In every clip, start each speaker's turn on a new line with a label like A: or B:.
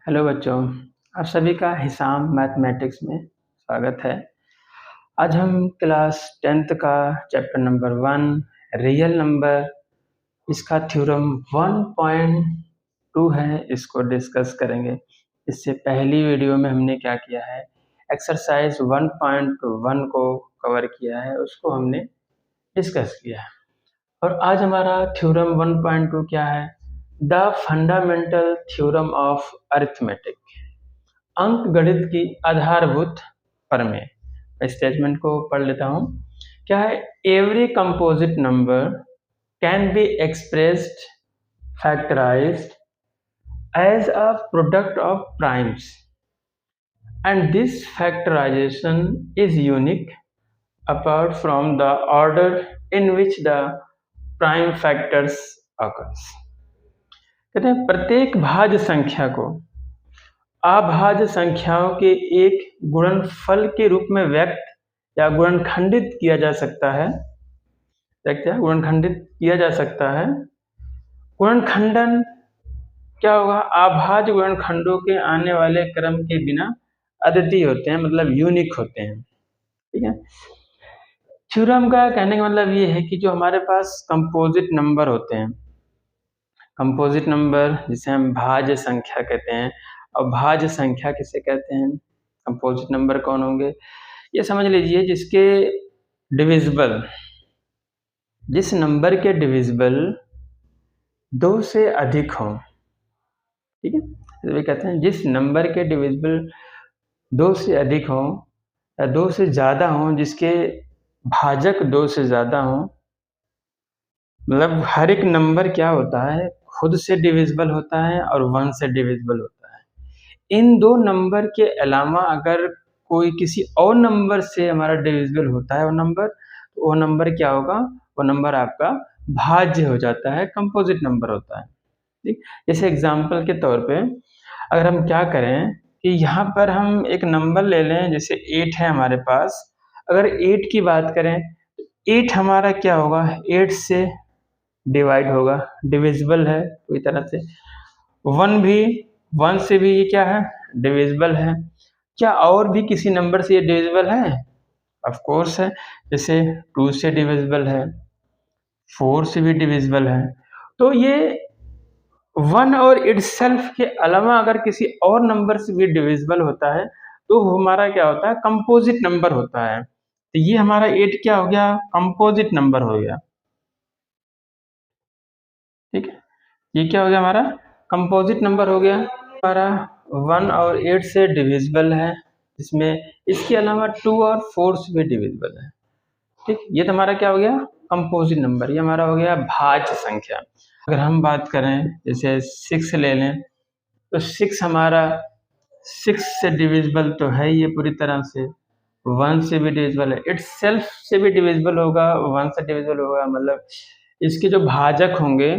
A: Hello बच्चों, आप सभी का हिसाब मैथमेटिक्स में स्वागत है। आज हम क्लास 10th का चैप्टर नंबर 1 रियल नंबर, इसका थ्योरम 1.2 है, इसको डिस्कस करेंगे। इससे पहली वीडियो में हमने क्या किया है, एक्सरसाइज 1.1 को कवर किया है, उसको हमने डिस्कस किया है। और आज हमारा थ्योरम 1.2 क्या है, the fundamental theorem of arithmetic, अंक गणित की आधारभूत प्रमेय। स्टेटमेंट को पढ़ लेता हूँ। क्या है, every composite number can be expressed factorised as a product of primes and this factorisation is unique apart from the order in which the prime factors occurs. कहते हैं प्रत्येक भाज्य संख्या को अभाज्य संख्याओं के एक गुणनफल के रूप में व्यक्त या गुणनखंडित किया जा सकता है। गुणनखंडित किया जा सकता है। गुणनखंडन क्या होगा, अभाज्य गुणनखंडों के आने वाले क्रम के बिना अद्वितीय होते हैं, मतलब यूनिक होते हैं। ठीक है। थ्योरम का कहने का मतलब ये है कि जो हमारे पास कंपोजिट नंबर होते हैं, कंपोजिट नंबर जिसे हम भाज्य संख्या कहते हैं, और भाज्य संख्या किसे कहते हैं, कंपोजिट नंबर कौन होंगे, ये समझ लीजिए जिसके डिविजिबल, जिस नंबर के डिविजिबल 2 से अधिक हों। ठीक है, तो ये कहते हैं जिस नंबर के डिविजिबल 2 से अधिक हों या 2 से ज़्यादा हों, जिसके भाजक 2 से ज़्यादा हों, मतलब हर एक नंबर क्या होता है, खुद से डिविजिबल होता है और 1 से डिविजिबल होता है। इन दो नंबर के अलावा अगर कोई किसी और नंबर से हमारा डिविजिबल होता है वो नंबर क्या होगा, वो नंबर आपका भाज्य हो जाता है, कंपोजिट नंबर होता है। ठीक, जैसे एग्जांपल के तौर पे अगर हम क्या करें कि यहाँ पर हम एक नंबर ले लें, जैसे 8 है हमारे पास। अगर 8 की बात करें तो 8 हमारा क्या होगा, 8 से डिवाइड होगा, डिविजिबल है पूरी तरह से। 1 भी, 1 से भी ये क्या है, डिविजिबल है। क्या और भी किसी नंबर से ये डिविजिबल है? ऑफ कोर्स है, जैसे 2 से डिविजिबल है, 4 से भी डिविजिबल है। तो ये 1 और इटसेल्फ के अलावा अगर किसी और नंबर से भी डिविजिबल होता है तो हमारा क्या होता है, कंपोजिट नंबर होता है। तो ये हमारा 8 क्या हो गया, कंपोजिट नंबर हो गया। ठीक है, ये क्या हो गया, हमारा कंपोजिट नंबर हो गया। हमारा 1 और 8 से डिविजिबल है, इसमें इसके अलावा 2 और 4 से भी डिविजिबल है। ठीक, ये तो हमारा क्या हो गया, कंपोजिट नंबर, ये हमारा हो गया भाज्य संख्या। अगर हम बात करें जैसे 6 ले लें तो 6 हमारा 6 से डिविजिबल तो है ये पूरी तरह से, 1 से भी डिविजिबल है, इट्स सेल्फ से भी डिविजिबल होगा, 1 से डिविजिबल होगा, मतलब इसके जो भाजक होंगे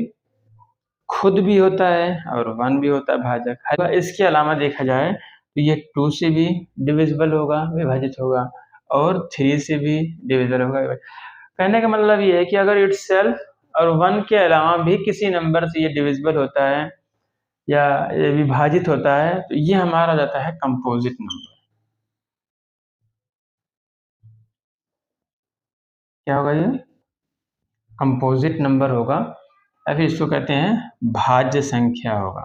A: खुद भी होता है और 1 भी होता है भाजक। इसके अलावा देखा जाए तो ये 2 से भी डिविजिबल होगा, विभाजित होगा, और 3 से भी डिविजिबल होगा। कहने का मतलब ये है कि अगर इट्स सेल्फ और 1 के अलावा भी किसी नंबर से ये डिविजिबल होता है या ये विभाजित होता है तो ये हमारा जाता है कंपोजिट नंबर। क्या होगा, ये कंपोजिट नंबर होगा, या फिर इसको कहते हैं भाज्य संख्या होगा।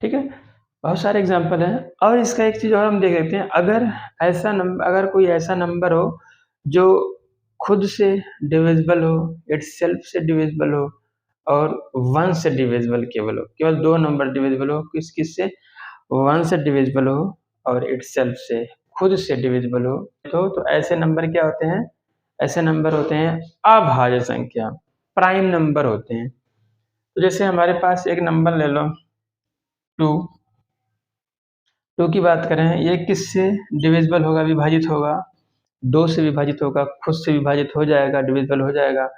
A: ठीक है, बहुत सारे एग्जाम्पल हैं। और इसका एक चीज और हम देख लेते हैं, अगर कोई ऐसा नंबर हो जो खुद से डिविजिबल हो, इट्स सेल्फ से डिविजिबल हो और 1 से डिविजिबल केवल हो, केवल 2 नंबर डिविजिबल हो, किस किस से, 1 से डिविजिबल हो और इट्स सेल्फ से, खुद से डिविजिबल हो, तो ऐसे नंबर क्या होते हैं, ऐसे नंबर होते हैं अभाज्य संख्या, प्राइम नंबर होते हैं। तो जैसे हमारे पास एक नंबर ले लो 2, 2 की बात करें, ये किससे डिविजिबल होगा, विभाजित होगा, 2 से विभाजित होगा, खुद से विभाजित हो जाएगा, डिविजिबल हो जाएगा,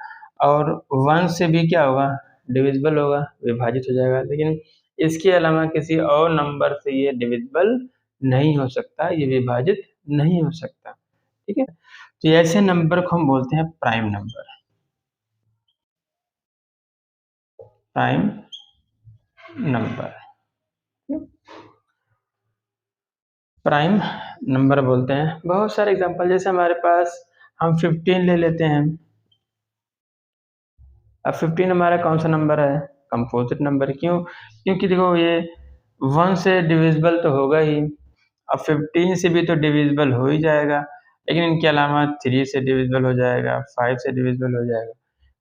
A: और 1 से भी क्या होगा, डिविजिबल होगा, विभाजित हो जाएगा। लेकिन इसके अलावा किसी और नंबर से ये डिविजिबल नहीं हो सकता, ये विभाजित नहीं हो सकता। ठीक है, तो ऐसे नंबर को हम बोलते हैं prime number. Prime number, prime number बोलते हैं। बहुत सारे एग्जांपल, जैसे हमारे पास हम 15 ले लेते हैं। अब 15 हमारा कौन सा नंबर है? Composite number. क्यों? क्योंकि देखो ये 1 से डिविजिबल तो होगा ही, अब 15 से भी तो डिविजिबल हो ही जाएगा, लेकिन इनके अलावा 3 से डिविजिबल हो जाएगा, 5 से डिविजिबल हो जाएगा।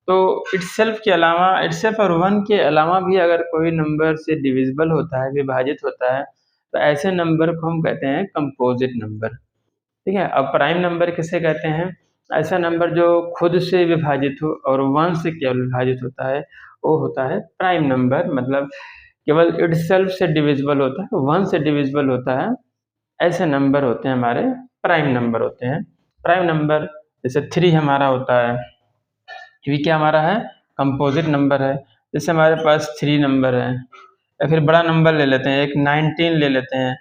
A: तो इटसेल्फ के अलावा, इटसेल्फ और 1 के अलावा भी अगर कोई नंबर से डिविजिबल होता है, विभाजित होता है, तो ऐसे नंबर को हम कहते हैं कंपोजिट नंबर। ठीक है। अब प्राइम नंबर किसे कहते हैं? ऐसा नंबर जो खुद से विभाजित हो और 1 से केवल विभाजित होता है, वो होता है प्राइम नंबर। मतलब केवल इटसेल्फ से डिविजिबल होता है, 1 से डिविजिबल होता है, ऐसे नंबर होते हैं हमारे प्राइम नंबर होते हैं। प्राइम नंबर जैसे 3 हमारा होता है, ये क्या हमारा है? कंपोजिट नंबर है। जैसे हमारे पास 3 नंबर है, या फिर बड़ा नंबर ले लेते हैं, एक 19 ले लेते हैं।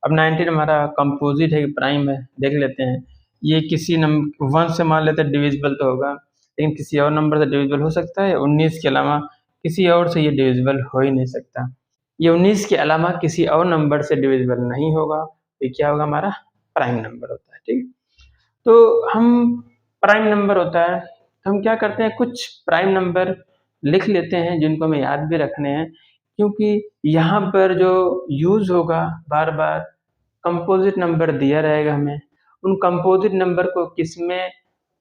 A: अब 19 हमारा कंपोजिट है कि प्राइम है, देख लेते हैं। ये किसी नंबर 1 से मान लेते हैं डिविजिबल तो होगा, लेकिन किसी और नंबर से डिविजिबल हो सकता है। 19 के अलावा किसी और से ये डिविजिबल हो ही नहीं सकता। ये 19 के अलावा किसी और नंबर से डिविजिबल नहीं होगा, तो ये क्या होगा? हमारा प्राइम नंबर होता है। ठीक है। तो हम प्राइम नंबर होता है, तो हम क्या करते हैं, कुछ प्राइम नंबर लिख लेते हैं जिनको हमें याद भी रखने हैं, क्योंकि यहाँ पर जो यूज होगा बार बार, कंपोजिट नंबर दिया रहेगा हमें, उन कंपोजिट नंबर को किस में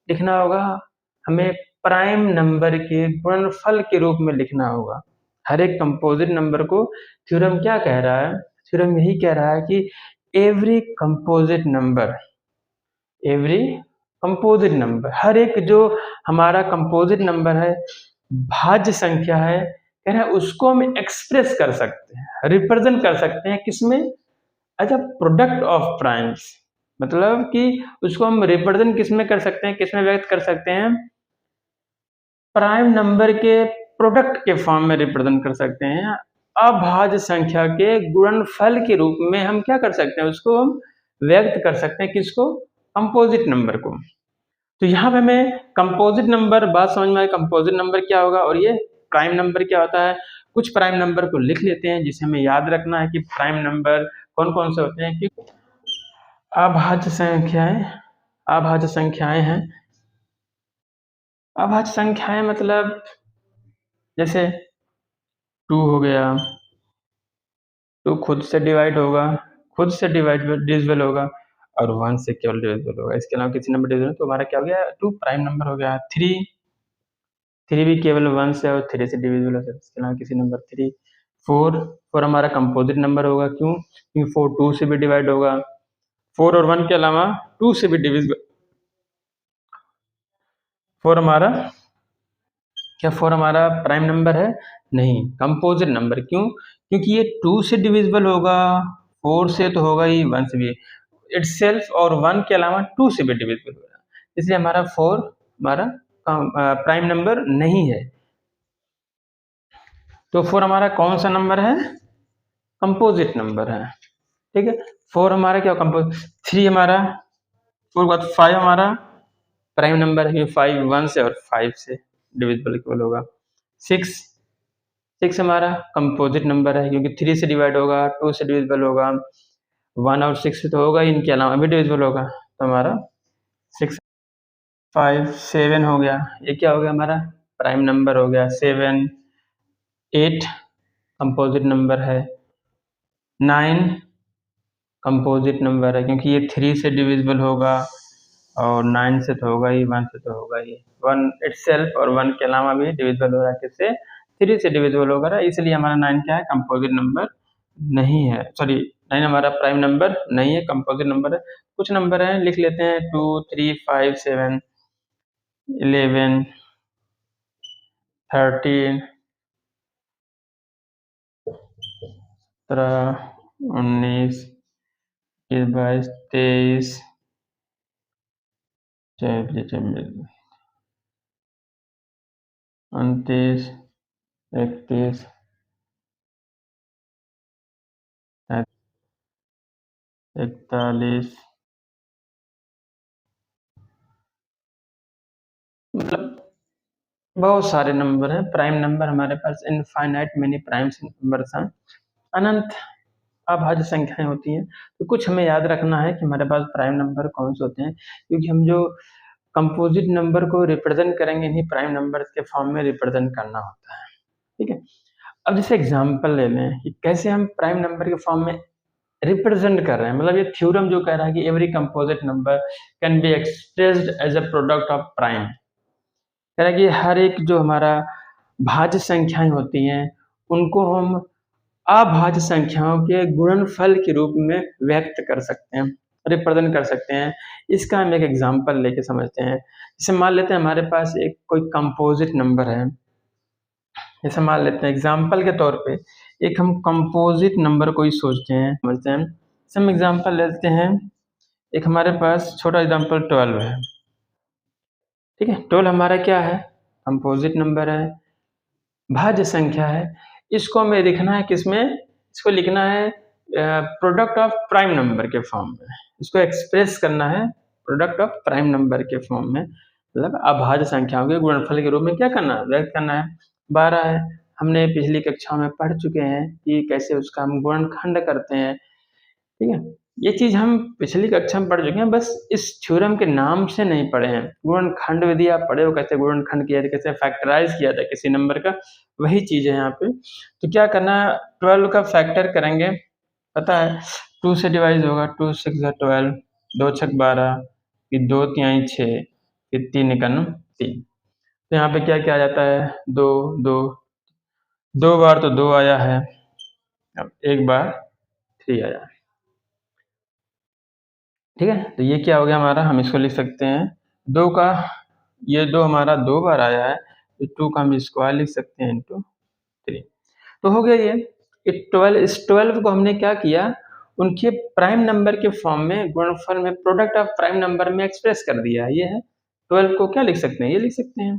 A: लिखना होगा? हमें प्राइम नंबर के गुणनफल के रूप में लिखना होगा। हर एक कंपोजिट नंबर को थ्योरम क्या कह रहा है? थ्योरम यही कह रहा है कि every composite number, every composite number, हर एक जो हमारा कंपोजिट नंबर है, भाज्य संख्या है, कह रहे हैं उसको हम एक्सप्रेस कर सकते हैं, रिप्रेजेंट कर सकते हैं किसमें? As a product of primes. मतलब कि उसको हम रिप्रेजेंट किसमें कर सकते हैं, किसमें व्यक्त कर सकते हैं? प्राइम नंबर के प्रोडक्ट के फॉर्म में रिप्रेजेंट कर सकते हैं। अभाज्य संख्या के गुणनफल के रूप में हम क्या कर सकते हैं? उसको हम व्यक्त कर सकते हैं, किसको? कंपोजिट नंबर को। तो यहाँ पे हमें कंपोजिट नंबर, बात समझ में आई कंपोजिट नंबर क्या होगा और ये प्राइम नंबर क्या होता है। कुछ प्राइम नंबर को लिख लेते हैं जिसे हमें याद रखना है कि प्राइम नंबर कौन कौन से होते हैं। कि अभाज्य संख्याएं, अभाज्य संख्याएं हैं। अभाज्य संख्याएं मतलब जैसे 2 हो गया, 2 खुद से डिवाइड होगा, खुद से डिविजिबल होगा, और 1 से केवल डिविजिबल होगा। इसके अलावा किसी नंबर डिविजिबल, तो हमारा क्या हो गया? 2 प्राइम नंबर हो गया। 3 भी केवल 1 से और 3 से डिविजिबल हो सकता है, इसके अलावा किसी नंबर 3। 4 हमारा कंपोजिट नंबर होगा। क्यों? क्योंकि 4 2 से भी डिवाइड होगा। 4 और 1 के अलावा 2 से भी डिविजिबल। 4 हमारा क्या 4 हमारा प्राइम नंबर है? नहीं, कंपोजिट नंबर। क्यों? क्योंकि ये 2 से डिविजिबल होगा, 4 से तो होगा ही, 1 से भी। इटसेल्फ और 1 के अलावा 2 से भी डिविजिबल होगा, इसलिए हमारा 4 हमारा प्राइम नंबर नहीं है। तो 4 हमारा कौन सा नंबर है? कंपोजिट नंबर है। ठीक है। 4 हमारा क्या कंपोज, 3 हमारा, 4 के बाद 5 हमारा प्राइम नंबर है, 5 1 से और 5 से डिविजिबल इक्वल होगा। 6 6 हमारा कंपोजिट नंबर है, क्योंकि 3 से डिवाइड होगा, 2 से डिविजिबल होगा, 1 और 6 से तो होगा ही, इनके अलावा भी डिविजिबल होगा, तो हमारा 6 5 7 हो गया। ये क्या हो गया? हमारा प्राइम नंबर हो गया। 7 8 कंपोजिट नंबर है। 9 कंपोजिट नंबर है, क्योंकि ये 3 से डिविजिबल होगा, और 9 से तो होगा ही, 1 से तो होगा ही। 1 इटसेल्फ और 1 के अलावा भी डिविजिबल हो रहा है, किससे? 3 से डिविजिबल होगा, इसलिए हमारा 9 क्या है? कंपोजिट नंबर नहीं है। सॉरी, 9 हमारा प्राइम नंबर नहीं है, कंपोजिट नंबर है। कुछ नंबर हैं, लिख लेते हैं। 2 3 5 7 11 13 17 19 22 23 24 29 31 41, मतलब बहुत सारे नंबर हैं, प्राइम नंबर हमारे पास इनफाइनाइट मेनी प्राइम्स नंबर्स हैं, अनंत अभाज्य संख्याएं होती हैं। तो कुछ हमें याद रखना है कि हमारे पास प्राइम नंबर कौन से होते हैं, क्योंकि हम जो कंपोजिट नंबर को रिप्रेजेंट करेंगे इन्हीं प्राइम नंबर के फॉर्म में रिप्रेजेंट करना होता है। ठीक है, अब जैसे एग्जांपल ले लें कि कैसे हम प्राइम नंबर के फॉर्म में रिप्रेजेंट कर रहे हैं। मतलब ये थ्योरम जो कह रहा है कि every composite number can be expressed as a product of prime, कह रहा है कि हर एक जो हमारा भाज्य संख्याएं होती हैं उनको हम अभाज्य संख्याओं के गुणनफल के रूप में व्यक्त कर सकते हैं, रिप्रेजेंट कर सकते हैं। इसका हम एक एग्जांपल लेके समझते हैं। जैसे मान लेते हैं हमारे पास एक कोई कंपोजिट नंबर है, जैसे मान लेते हैं एग्जांपल के तौर पे एक हम कंपोजिट नंबर को ही सोचते हैं, समझते हैं। जैसे हम एग्जांपल लेते हैं, एक हमारे पास छोटा एग्जांपल 12 है। ठीक है, 12 हमारा क्या है, कंपोजिट नंबर है, भाज्य संख्या है। इसको हमें लिखना है किसमें, इसको लिखना है प्रोडक्ट ऑफ प्राइम नंबर के फॉर्म में, इसको एक्सप्रेस करना है प्रोडक्ट ऑफ प्राइम नंबर के फॉर्म में, मतलब अभाज्य संख्याओं के गुणनफल के रूप में क्या करना है, व्यक्त करना है। 12 है, हमने पिछली कक्षाओं में पढ़ चुके हैं कि कैसे उसका हम गुणनखंड करते हैं। ठीक है, ये चीज हम पिछली कक्षा में पढ़ चुके हैं, बस इस थ्योरम के नाम से नहीं पढ़े हैं। गुणनखंड विधि आप पढ़े हो, कैसे गुणनखंड किया जाए, कैसे फैक्टराइज किया जाए किसी नंबर का, वही चीज है यहाँ पे। तो क्या करना है, 12 का फैक्टर करेंगे, पता है 2 से डिवाइड होगा, 2 6 12, 2 6 12, फिर 2 3 6, फिर 3 1 3। तो यहाँ पे क्या क्या आ जाता है, दो दो, दो बार तो 2 आया है, अब एक बार 3 आया। ठीक है, तो ये क्या हो गया हमारा, हम इसको लिख सकते हैं दो का, ये दो हमारा 2 बार आया है, तो 2 का हम स्क्वायर लिख सकते हैं इंटू 3। तो हो गया ये 12। इस 12 को हमने क्या किया, उनके प्राइम नंबर के फॉर्म में, गुणनफल में, प्रोडक्ट ऑफ प्राइम नंबर में एक्सप्रेस कर दिया। ये है 12 को क्या लिख सकते हैं, ये लिख सकते हैं।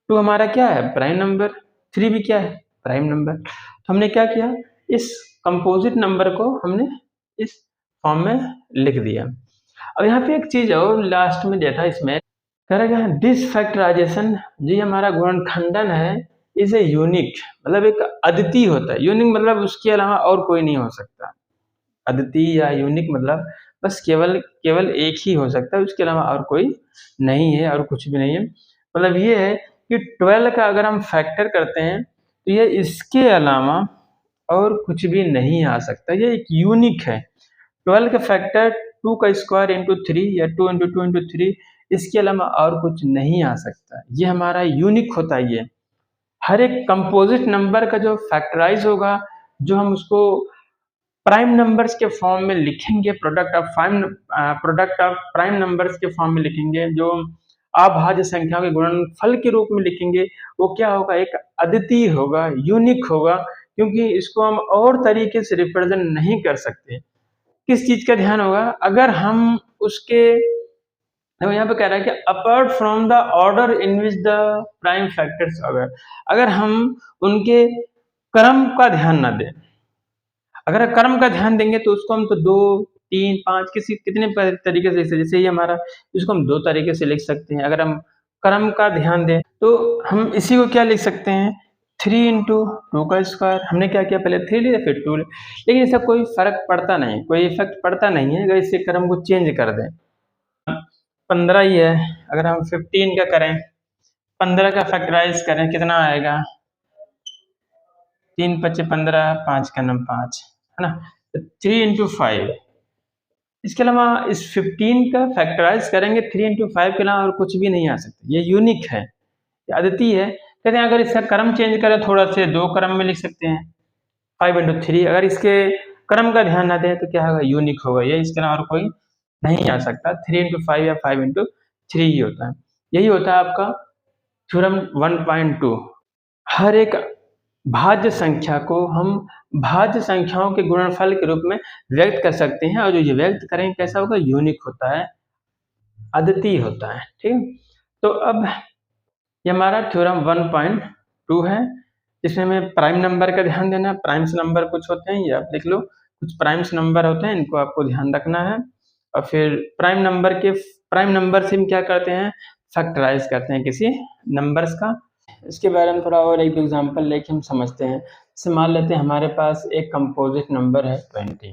A: 2 हमारा क्या है, प्राइम नंबर, 3 भी क्या है, प्राइम नंबर। तो हमने क्या किया, इस कंपोजिट नंबर को हमने इस फॉर्म में लिख दिया। अब यहाँ पे एक चीज और लास्ट में दिया था, इसमें कह रहा है दिस फैक्टराइजेशन, जी हमारा गुणनखंडन है, इज ए यूनिक, मतलब एक अद्वितीय होता है। यूनिक मतलब उसके अलावा और कोई नहीं हो सकता। अद्वितीय या यूनिक मतलब बस केवल केवल एक ही हो सकता है, उसके अलावा और कोई नहीं है, और कुछ भी नहीं है। मतलब ये है कि 12 का अगर हम फैक्टर करते हैं तो ये इसके अलावा और कुछ भी नहीं आ सकता, ये एक यूनिक है। 12 का फैक्टर 2 का स्क्वायर इंटू 3 या 2 इंटू 2 इंटू 3, इसके अलावा और कुछ नहीं आ सकता। ये हमारा यूनिक होता है। ये हर एक कंपोजिट नंबर का जो फैक्टराइज होगा, जो हम उसको प्राइम नंबर्स के फॉर्म में लिखेंगे, प्रोडक्ट ऑफ प्राइम नंबर्स के फॉर्म में लिखेंगे, जो अभाज्य संख्याओं के गुणनफल के रूप में लिखेंगे, वो क्या होगा, एक अद्वितीय होगा, यूनिक होगा, क्योंकि इसको हम और तरीके से रिप्रेजेंट नहीं कर सकते। किस चीज का ध्यान होगा, अगर हम उसके, देखो यहाँ पे कह रहा है कि apart from the order in which the prime factors, अगर हम उनके क्रम का ध्यान ना दें, अगर क्रम का ध्यान देंगे तो उसको हम तो 2 3 5 किसी कितने तरीके से लिख सकते हैं। जैसे ये हमारा, इसको हम 2 तरीके से लिख सकते हैं। अगर हम क्रम का ध्यान दें तो हम इसी को क्या लिख सकते हैं, 3 इंटू 2 का स्क्वायर। हमने क्या किया, पहले 3 लिया फिर 2, लेकिन इससे कोई फर्क पड़ता नहीं, कोई इफेक्ट पड़ता नहीं है अगर इससे क्रम को चेंज कर दें। 15 ही है, अगर हम 15 का करें, 15 का फैक्टराइज करें, कितना आएगा, 3 5 15, 5 का नम 5, है ना, तो 3 इंटू 5। इसके अलावा इस 15 का फैक्टराइज करेंगे 3 इंटू 5 के अलावा और कुछ भी नहीं आ सकता। ये यूनिक है, ये अद्वितीय है। कहते हैं अगर इसका क्रम चेंज करें थोड़ा से, 2 क्रम में लिख सकते हैं, 5 इंटू 3। अगर इसके क्रम का ध्यान ना दें तो क्या होगा, यूनिक होगा ये, इसके अलावा और कोई नहीं आ सकता। 3 इंटू 5 या 5 इंटू 3 ही होता है। यही होता है आपका थ्योरम 1.2। हर एक भाज्य संख्या को हम भाज्य संख्याओं के गुणनफल के रूप में व्यक्त कर सकते हैं, और जो ये व्यक्त करेंगे कैसा होगा, यूनिक होता है, अद्वितीय होता है। ठीक है, तो अब ये हमारा थ्योरम 1.2 है, जिसमें हमें प्राइम नंबर का ध्यान देना है। प्राइम्स नंबर कुछ होते हैं, ये आप लिख लो, कुछ प्राइम्स नंबर होते हैं, इनको आपको ध्यान रखना है। और फिर प्राइम नंबर से हम क्या करते हैं, फैक्टराइज करते हैं किसी नंबर्स का, इसके बारे में थोड़ा और एक एग्जांपल लेके हम समझते हैं। जैसे मान लेते हैं हमारे पास एक कंपोजिट नंबर है 20,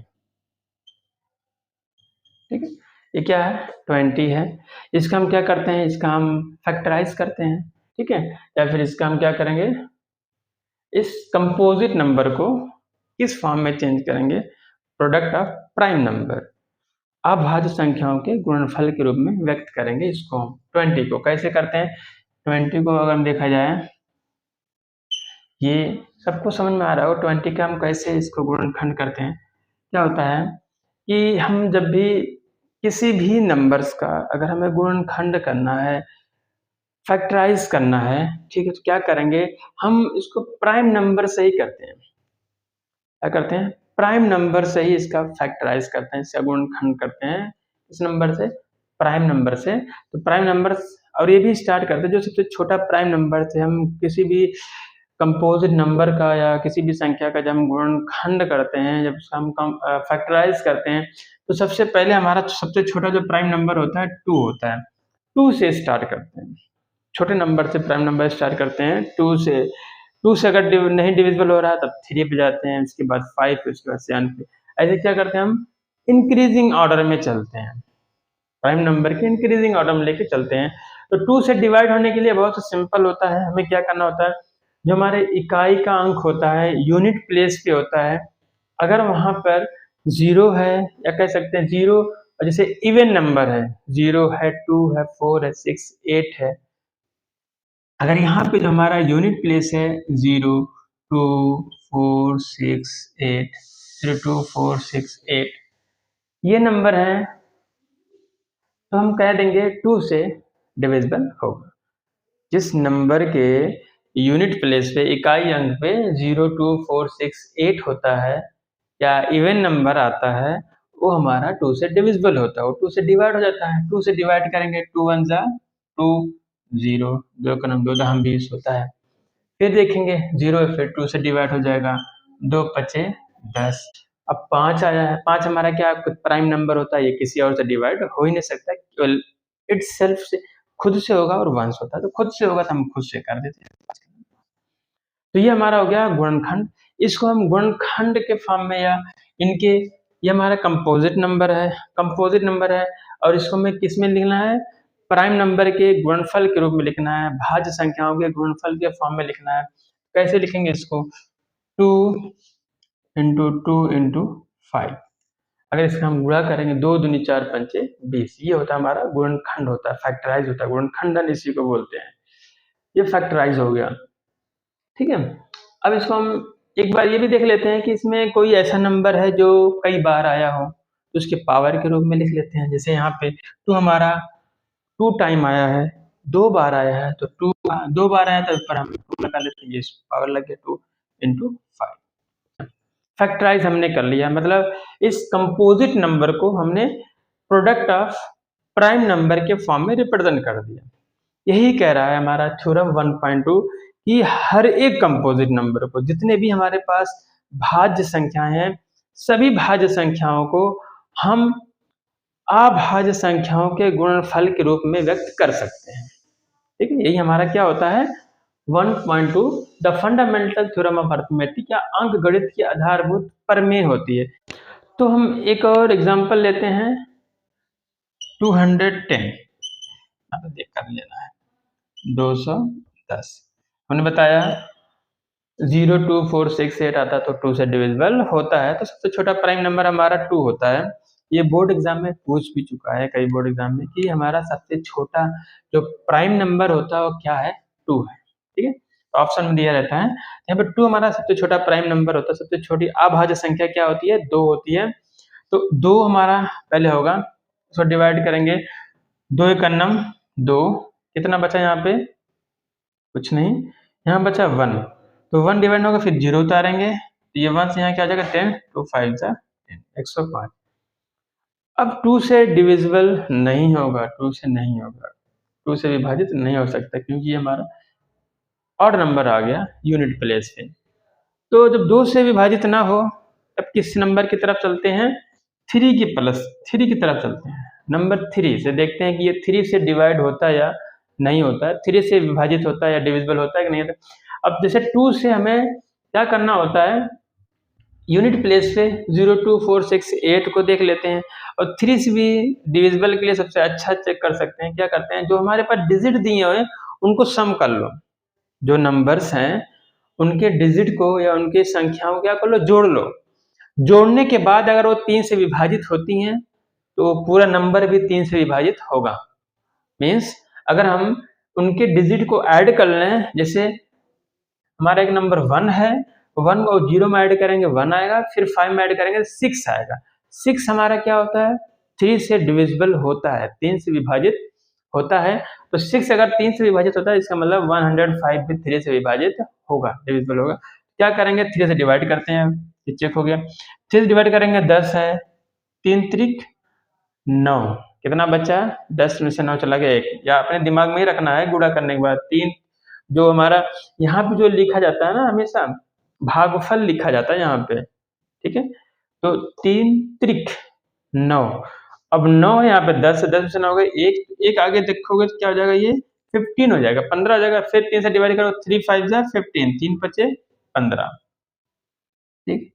A: ठीक है। ये क्या है? 20 है। इसका हम क्या करते हैं? इसका हम फैक्टराइज करते हैं, ठीक है। या फिर इसका हम क्या करेंगे? इस कंपोजिट नंबर को किस फॉर्म में चेंज करेंगे? प्रोडक्ट ऑफ प्राइम नंबर, अभाज्य संख्याओं के गुणनफल के रूप में व्यक्त करेंगे इसको हम। 20 को कैसे करते हैं? 20 को अगर हम देखा जाए, ये सबको समझ में आ रहा हो 20 का हम कैसे इसको गुणनखंड करते हैं। क्या होता है कि हम जब भी किसी भी नंबर्स का अगर हमें गुणनखंड करना है, फैक्टराइज करना है, ठीक है, तो क्या करेंगे? हम इसको प्राइम नंबर से ही करते हैं। क्या करते हैं? प्राइम नंबर से ही इसका फैक्टराइज करते हैं, इसका गुणनखंड करते हैं इस नंबर से, प्राइम नंबर से। तो प्राइम नंबर, और ये भी स्टार्ट करते हैं जो सबसे छोटा प्राइम नंबर से हम किसी भी कंपोजिट नंबर का या किसी भी संख्या का जब हम गुणनखंड करते हैं, जब हम फैक्टराइज करते हैं, तो सबसे पहले हमारा सबसे छोटा जो प्राइम नंबर होता है 2 होता है। 2 से स्टार्ट करते हैं, छोटे नंबर से प्राइम नंबर स्टार्ट करते हैं 2 से। 2 से अगर नहीं डिविजिबल हो रहा है तब 3 पे जाते हैं, उसके बाद 5 पे, उसके बाद 7 पे। ऐसे क्या करते हैं? हम इंक्रीजिंग ऑर्डर में चलते हैं, प्राइम नंबर के इंक्रीजिंग ऑर्डर में लेके चलते हैं। तो 2 से डिवाइड होने के लिए बहुत सिंपल होता है, हमें क्या करना होता है? जो हमारे इकाई का अंक होता है, यूनिट प्लेस पे होता है, अगर वहां पर 0 है, या कह सकते हैं 0, जैसे इवन नंबर है, 0 है, 2 है, 4 है, 6, 8 है, अगर यहाँ पे जो हमारा यूनिट प्लेस है 0, 2, 4, 6, 8, 0, 2, 4, 6, 8 ये नंबर है, तो हम कह देंगे 2 से डिविजिबल होगा। जिस नंबर के यूनिट प्लेस पे, इकाई अंक पे 0, 2, 4, 6, 8 होता है या इवन नंबर आता है, वो हमारा 2 से डिविजिबल होता है, वो 2 से डिवाइड हो जाता है। 2 से डिवाइड करेंगे, 2 1 जा 2, 0, 2 का नंबर 2 दहम 20 होता है। फिर देखेंगे 0 फिर 2 से डिवाइड हो जाएगा, 2 पचे 10। अब 5 आया है, 5 हमारा क्या प्राइम नंबर होता है, ये किसी और से डिवाइड हो ही नहीं सकता, केवल इटसेल्फ से, खुद से होगा और वंश होता है, तो खुद से होगा तो हम खुद से कर देते हैं। तो ये हमारा हो गया गुणनखंड। इसको हम गुणनखंड के फॉर्म में या इनके, ये हमारा कंपोजिट नंबर है, कंपोजिट नंबर है, और इसको हमें किस में लिखना है? प्राइम नंबर के गुणनफल के रूप में लिखना है, भाज्य संख्याओं के गुणनफल के फॉर्म में लिखना है। कैसे लिखेंगे इसको? 2 इंटू 2 इंटू 5। अगर इसका हम गुणा करेंगे, 2 दूनी 4 पंचे 20, ये होता है हमारा गुणनखंड, होता है फैक्टराइज होता है, गुणनखंडन इसी को बोलते हैं। ये फैक्टराइज हो गया, ठीक है। अब इसको हम एक बार ये भी देख लेते हैं कि इसमें कोई ऐसा नंबर है जो कई बार आया हो, तो उसके पावर के रूप में लिख लेते हैं। जैसे यहाँ पे 2 हमारा 2 टाइम आया है, 2 बार आया है, तो 2 बार आया तो ऊपर हम 2 लगा लेते हैं, ये पावर लग गया 2 इंटू 5। फैक्टराइज हमने कर लिया, मतलब इस कंपोजिट नंबर को हमने प्रोडक्ट ऑफ प्राइम नंबर के फॉर्म में रिप्रेजेंट कर दिया। यही कह रहा है हमारा थ्योरम 1.2 कि हर एक कंपोजिट नंबर को, जितने भी हमारे पास भाज्य संख्याएं हैं, सभी भाज्य संख्याओं को हम अभाज्य संख्याओं के गुणनफल के रूप में व्यक्त कर सकते हैं, ठीक है। यही हमारा क्या होता है 1.2 the fundamental theorem of arithmetic, या अंक गणित की आधारभूत प्रमेय होती है। तो हम एक और एग्जांपल लेते हैं 210, देख कर लेना है 210। हमने बताया 0, 2, 4, 6, 8 आता तो 2 से डिविजिबल होता है, तो सबसे छोटा प्राइम नंबर हमारा 2 होता है। ये बोर्ड एग्जाम में पूछ भी चुका है कई बोर्ड एग्जाम में कि हमारा सबसे छोटा जो प्राइम नंबर होता है वो क्या है? 2 है, ठीक है। तो ऑप्शन में दिया रहता है, यहाँ पे 2 हमारा सबसे छोटा प्राइम नंबर होता है। सबसे छोटी अभाज्य संख्या क्या होती है? 2 होती है। तो 2 हमारा पहले होगा, उसको डिवाइड करेंगे, 2 एकन्नम 2, कितना बचा यहाँ पे? कुछ नहीं, यहाँ बचा 1, तो 1 डिवाइड होगा, फिर 0 उतारेंगे, तो ये 1 से यहाँ क्या आ जाएगा 10, 2 5 जा 10, 105। अब 2 से डिविजिबल नहीं होगा, 2 से नहीं होगा, 2 से विभाजित नहीं हो सकता, क्योंकि ये हमारा ऑड नंबर आ गया यूनिट प्लेस पे। तो जब 2 से विभाजित ना हो, तब किस नंबर की तरफ चलते हैं? 3 की तरफ चलते हैं। नंबर 3 से देखते हैं कि ये 3 से डिवाइड होता है या नहीं होता है, 3 से विभाजित होता है या डिविजिबल होता है कि नहीं होता। अब जैसे 2 से हमें क्या करना होता है, यूनिट प्लेस पे 0 2 4 6 8 को देख लेते हैं, और 3 से भी डिविजिबल के लिए सबसे अच्छा चेक कर सकते हैं, क्या करते हैं, जो हमारे पास डिजिट दिए हुए हैं उनको सम कर लो, जो नंबर्स हैं उनके डिजिट को या उनकी संख्याओं को क्या कर लो, जोड़ लो। जोड़ने के बाद अगर वो 3 से विभाजित होती हैं तो पूरा नंबर भी 3 से विभाजित होगा। मीन्स अगर हम उनके डिजिट को ऐड कर लें, जैसे हमारा एक नंबर 1 है, 1 को 0 में ऐड करेंगे 1 आएगा, फिर 5 में ऐड करेंगे 6 आएगा। 6 हमारा क्या होता है, 3 से डिविजिबल होता है, 3 से विभाजित होता है। तो 6 अगर 3 से विभाजित होता है, इसका मतलब 105 भी 3 से विभाजित होगा, डिविजिबल होगा। क्या करेंगे, 3 से डिवाइड करते हैं, ये चेक हो गया। 3 से डिवाइड करेंगे 10 है, 3 त्रिक 9, कितना बचा, 10 में से 9 चला गया 1, या अपने दिमाग में ही रखना है गुणा करने के बाद 3, जो हमारा यहाँ पे जो लिखा जाता है ना, हमेशा भागफल लिखा जाता है यहाँ पे, ठीक है। तो 3 त्रिक 9, अब 9 है यहाँ पे 10 है, 10 में से 9 हो गए, एक आगे देखोगे तो क्या हो जाएगा, ये 15 हो जाएगा, 15 हो जाएगा। फिर 3 से डिवाइड करो, 3 5 जा 15, 3 पचे 15, ठीक।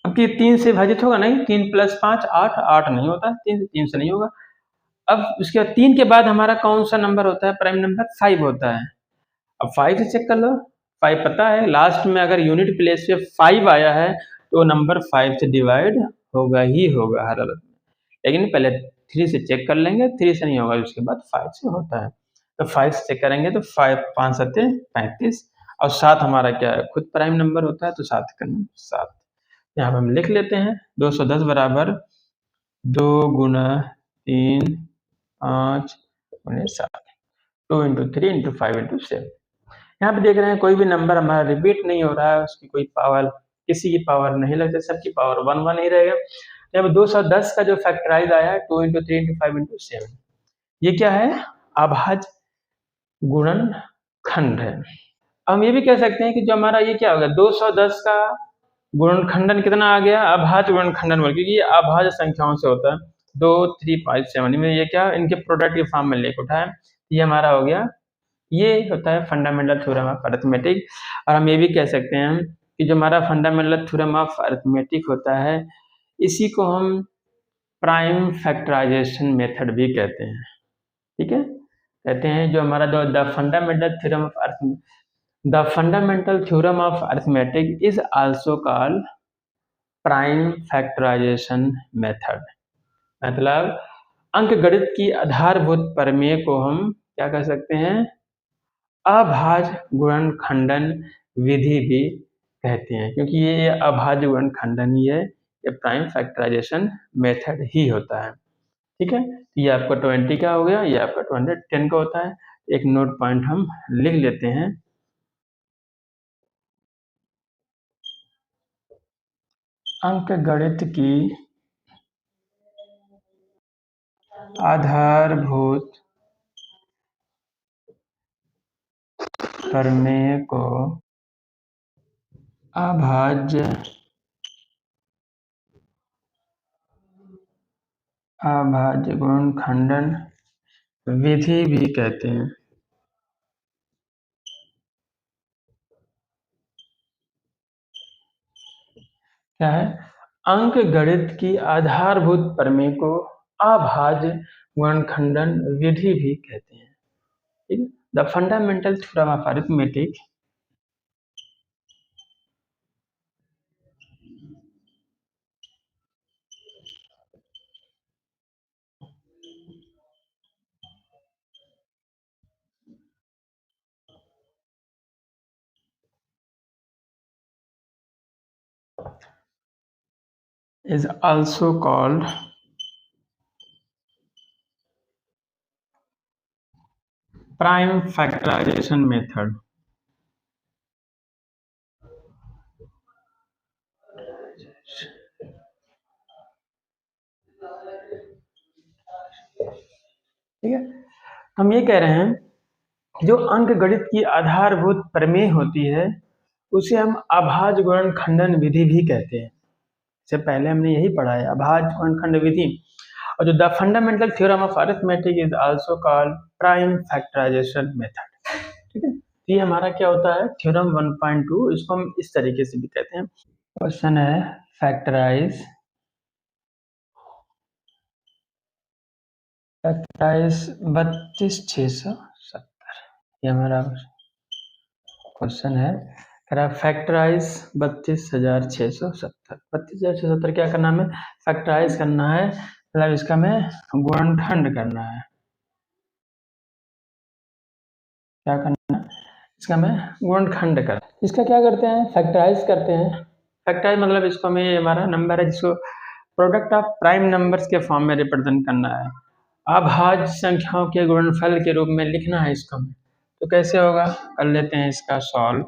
A: अब ये 3 से विभाजित होगा नहीं, 3 प्लस 5 8, 8 नहीं होता, 3 से नहीं होगा। अब उसके बाद 3 के बाद हमारा कौन सा नंबर होता है, प्राइम नंबर 5 होता है। अब 5 से चेक कर लो, 5 पता है, लास्ट में अगर यूनिट प्लेस पे 5 आया है तो नंबर 5 से डिवाइड होगा ही होगा हर हालत में, लेकिन पहले 3 से चेक कर लेंगे, 3 से नहीं होगा, उसके बाद 5 से होता है। तो 5 से चेक करेंगे तो 5 5 सत्ते 35, और 7 हमारा क्या है, खुद प्राइम नंबर होता है, तो 7 का 7 यहाँ पे हम लिख लेते हैं। 210 बराबर 2 गुना 3 5 गुने 7, 2 इंटू 3 इंटू 5 इंटू 7। यहाँ पे देख रहे हैं कोई भी नंबर हमारा रिपीट नहीं हो रहा है, उसकी कोई पावर, किसी की पावर नहीं लगती, सबकी पावर 1 1 ही रहेगा। यहाँ पे 210 का जो फैक्टराइज आया है 2 इंटू 3 इंटू 5 इंटू 7, ये क्या है, अभाज्य गुणनखंड है। हम ये भी कह सकते हैं कि जो हमारा ये क्या होगा, 210 का गुणनखंडन कितना आ गया, अभाज्य गुणनखंडन बोल, क्योंकि ये अभाज्य संख्याओं से होता है। 2 3 5 7 में ये क्या, इनके प्रोडक्ट के फॉर्म में लेके उठाए, ये हमारा हो गया, ये होता है फंडामेंटल थ्योरम ऑफ अरिथमेटिक। और हम ये भी कह सकते हैं कि जो हमारा फंडामेंटल थ्योरम ऑफ अरिथमेटिक होता है, इसी को हम प्राइम फैक्टराइजेशन मेथड भी कहते हैं, ठीक है। कहते हैं जो हमारा जो the fundamental theorem of arithmetic is also called prime factorisation method. मतलब अंकगणित की आधारभूत प्रमेय को हम क्या कह सकते हैं, अभाज्य गुणनखंडन विधि भी कहते हैं, क्योंकि ये अभाज्य गुणनखंडन ही है, ये प्राइम फैक्टराइजेशन मेथड ही होता है, ठीक है। ये आपका 20 का हो गया, ये आपका 210 का होता है। एक नोट पॉइंट हम लिख लेते हैं, अंकगणित की आधारभूत प्रमेय को अभाज्य गुणनखंडन विधि भी कहते हैं। क्या है, अंकगणित की आधारभूत प्रमेय को अभाज्य गुणनखंडन विधि भी कहते हैं, ठीक है। The fundamental theorem of arithmetic is also called prime factorization method। ठीक है, हम ये कह रहे हैं कि जो अंकगणित की आधारभूत प्रमेय होती है उसे हम अभाज्य गुणनखंडन विधि भी कहते हैं। इससे पहले हमने यही पढ़ा है, अभाज्य गुणनखंड विधि। और जो the fundamental theorem of arithmetic is also called prime factorisation method. ठीक है, ये हमारा क्या होता है, थ्योरम 1.2, इसको हम इस तरीके से भी कहते हैं। क्वेश्चन है फैक्टराइज 32,670, ये हमारा क्वेश्चन है। फैक्टराइज 32,670, 32,670 क्या करना हमें, फैक्टराइज करना है, मतलब इसका हमें गुणनखंड करना है। क्या करना है, इसका हमें गुणनखंड कर, इसका क्या करते हैं, फैक्टराइज करते हैं। फैक्टराइज मतलब इसको हमें, हमारा नंबर है जिसको प्रोडक्ट ऑफ प्राइम नंबर्स के फॉर्म में रिप्रेजेंट करना है, अभाज्य संख्याओं के गुणनफल के रूप में लिखना है इसको हमें। तो कैसे होगा, कर लेते हैं इसका सॉल्व।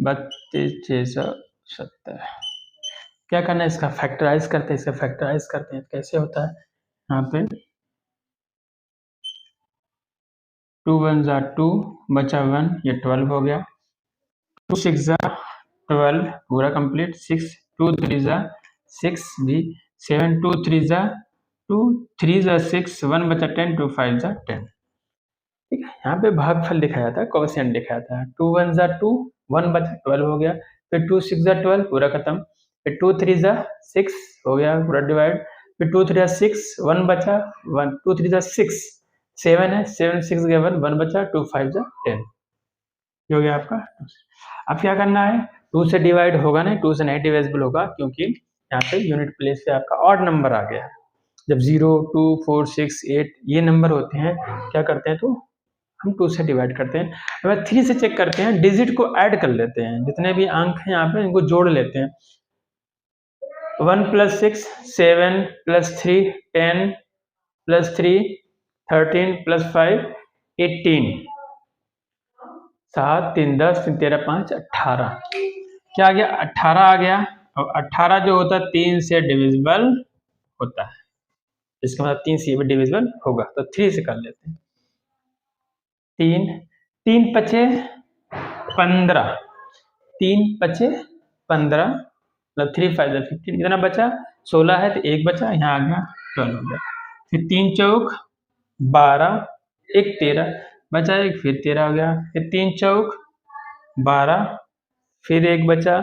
A: 32,670 क्या करना है, इसका फैक्टराइज करते हैं, इसका फैक्टराइज करते हैं। कैसे होता है, यहाँ पे 2 1 जा 2 बचा 1, ये 12 हो गया। 2 6 जा 12 पूरा कंप्लीट, 6 2 3 जा 6 भी, 7 2 3 जा 2 3 जा 6 1 बचा 10 2 5 जा 10। ठीक है, यहाँ पे भागफल दिखाया था, कोएफिशिएंट दिखाया था। 2 1 जा 2, 1 बचा 12 हो गया, फिर 2 6 जा 12 पूरा खत्म, फिर 2 3 जा 6 हो गया पूरा डिवाइड, फिर 2 3 जा 6 1 बचा 1, 2 3 जा 6 7 है, 7 6 गया 1 1 बचा, 2 5 जा 10, ये हो गया आपका। अब क्या करना है, 2 से डिवाइड होगा नहीं, 2 से नहीं डिविजिबल होगा, क्योंकि यहाँ पे यूनिट प्लेस पे आपका ऑड नंबर आ गया। जब 0 2 4 6 8 ये नंबर होते हैं, क्या करते हैं, तो हम 2 से डिवाइड करते हैं। अब 3 से चेक करते हैं, डिजिट को ऐड कर लेते हैं, जितने भी अंक हैं यहाँ पे इनको जोड़ लेते हैं। 1 + 6 7 + 3 10 + 3 13 + 5 18, 7 3 10 3 13 5 18, क्या आ गया, 18 आ गया। और 18 जो होता है 3 से डिविजिबल होता है, इसका मतलब 3 से भी डिविजिबल होगा, तो 3 से कर लेते हैं। 3 3 पचे 15, 3 पचे 15, मतलब 3 5 15, कितना बचा 16 है, तो 1 बचा, यहाँ आ गया 12 हो गया। फिर 3 चौक 12, 1 13 बचा, 1 फिर 13 हो गया, फिर 3 चौक 12, फिर 1 बचा,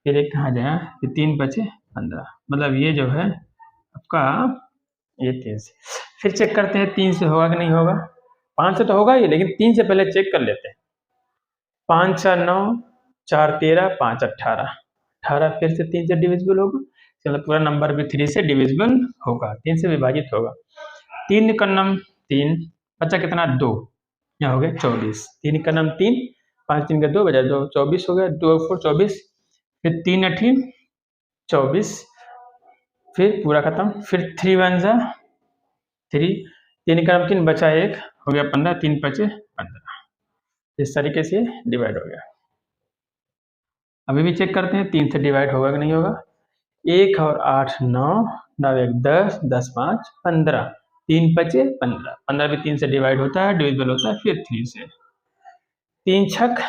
A: फिर 1 कहाँ जाए, फिर 3 बचे 15, मतलब ये जो है आपका ये 3 से। फिर चेक करते हैं 3 से होगा कि नहीं होगा, 5 से तो होगा ही, लेकिन 3 से पहले चेक कर लेते हैं। 5 4 9 4 13 5 18, 18 फिर से 3 से डिविजिबल होगा, मतलब पूरा नंबर भी 3 से डिविजिबल होगा, 3 से विभाजित होगा। 3 का नाम 3 बचा, कितना 2, यहाँ हो गया 24, 3 का नाम 3 5 3 का 2 बचा 2 24 हो गया, 2 4 24, फिर 3 8 24, फिर पूरा खत्म, फिर 3 1 जा 3, 3 का नाम 3 बचा 1 हो गया 15, 3 बचे 15, इस तरीके से डिवाइड हो गया। अभी भी चेक करते हैं 3 से डिवाइड होगा कि नहीं होगा। 1 और 8 9 9 1 10 10 5 15, 3 बचे 15, 15 भी 3 से डिवाइड होता है, डिविजिबल होता है, फिर 3 से। 3 छक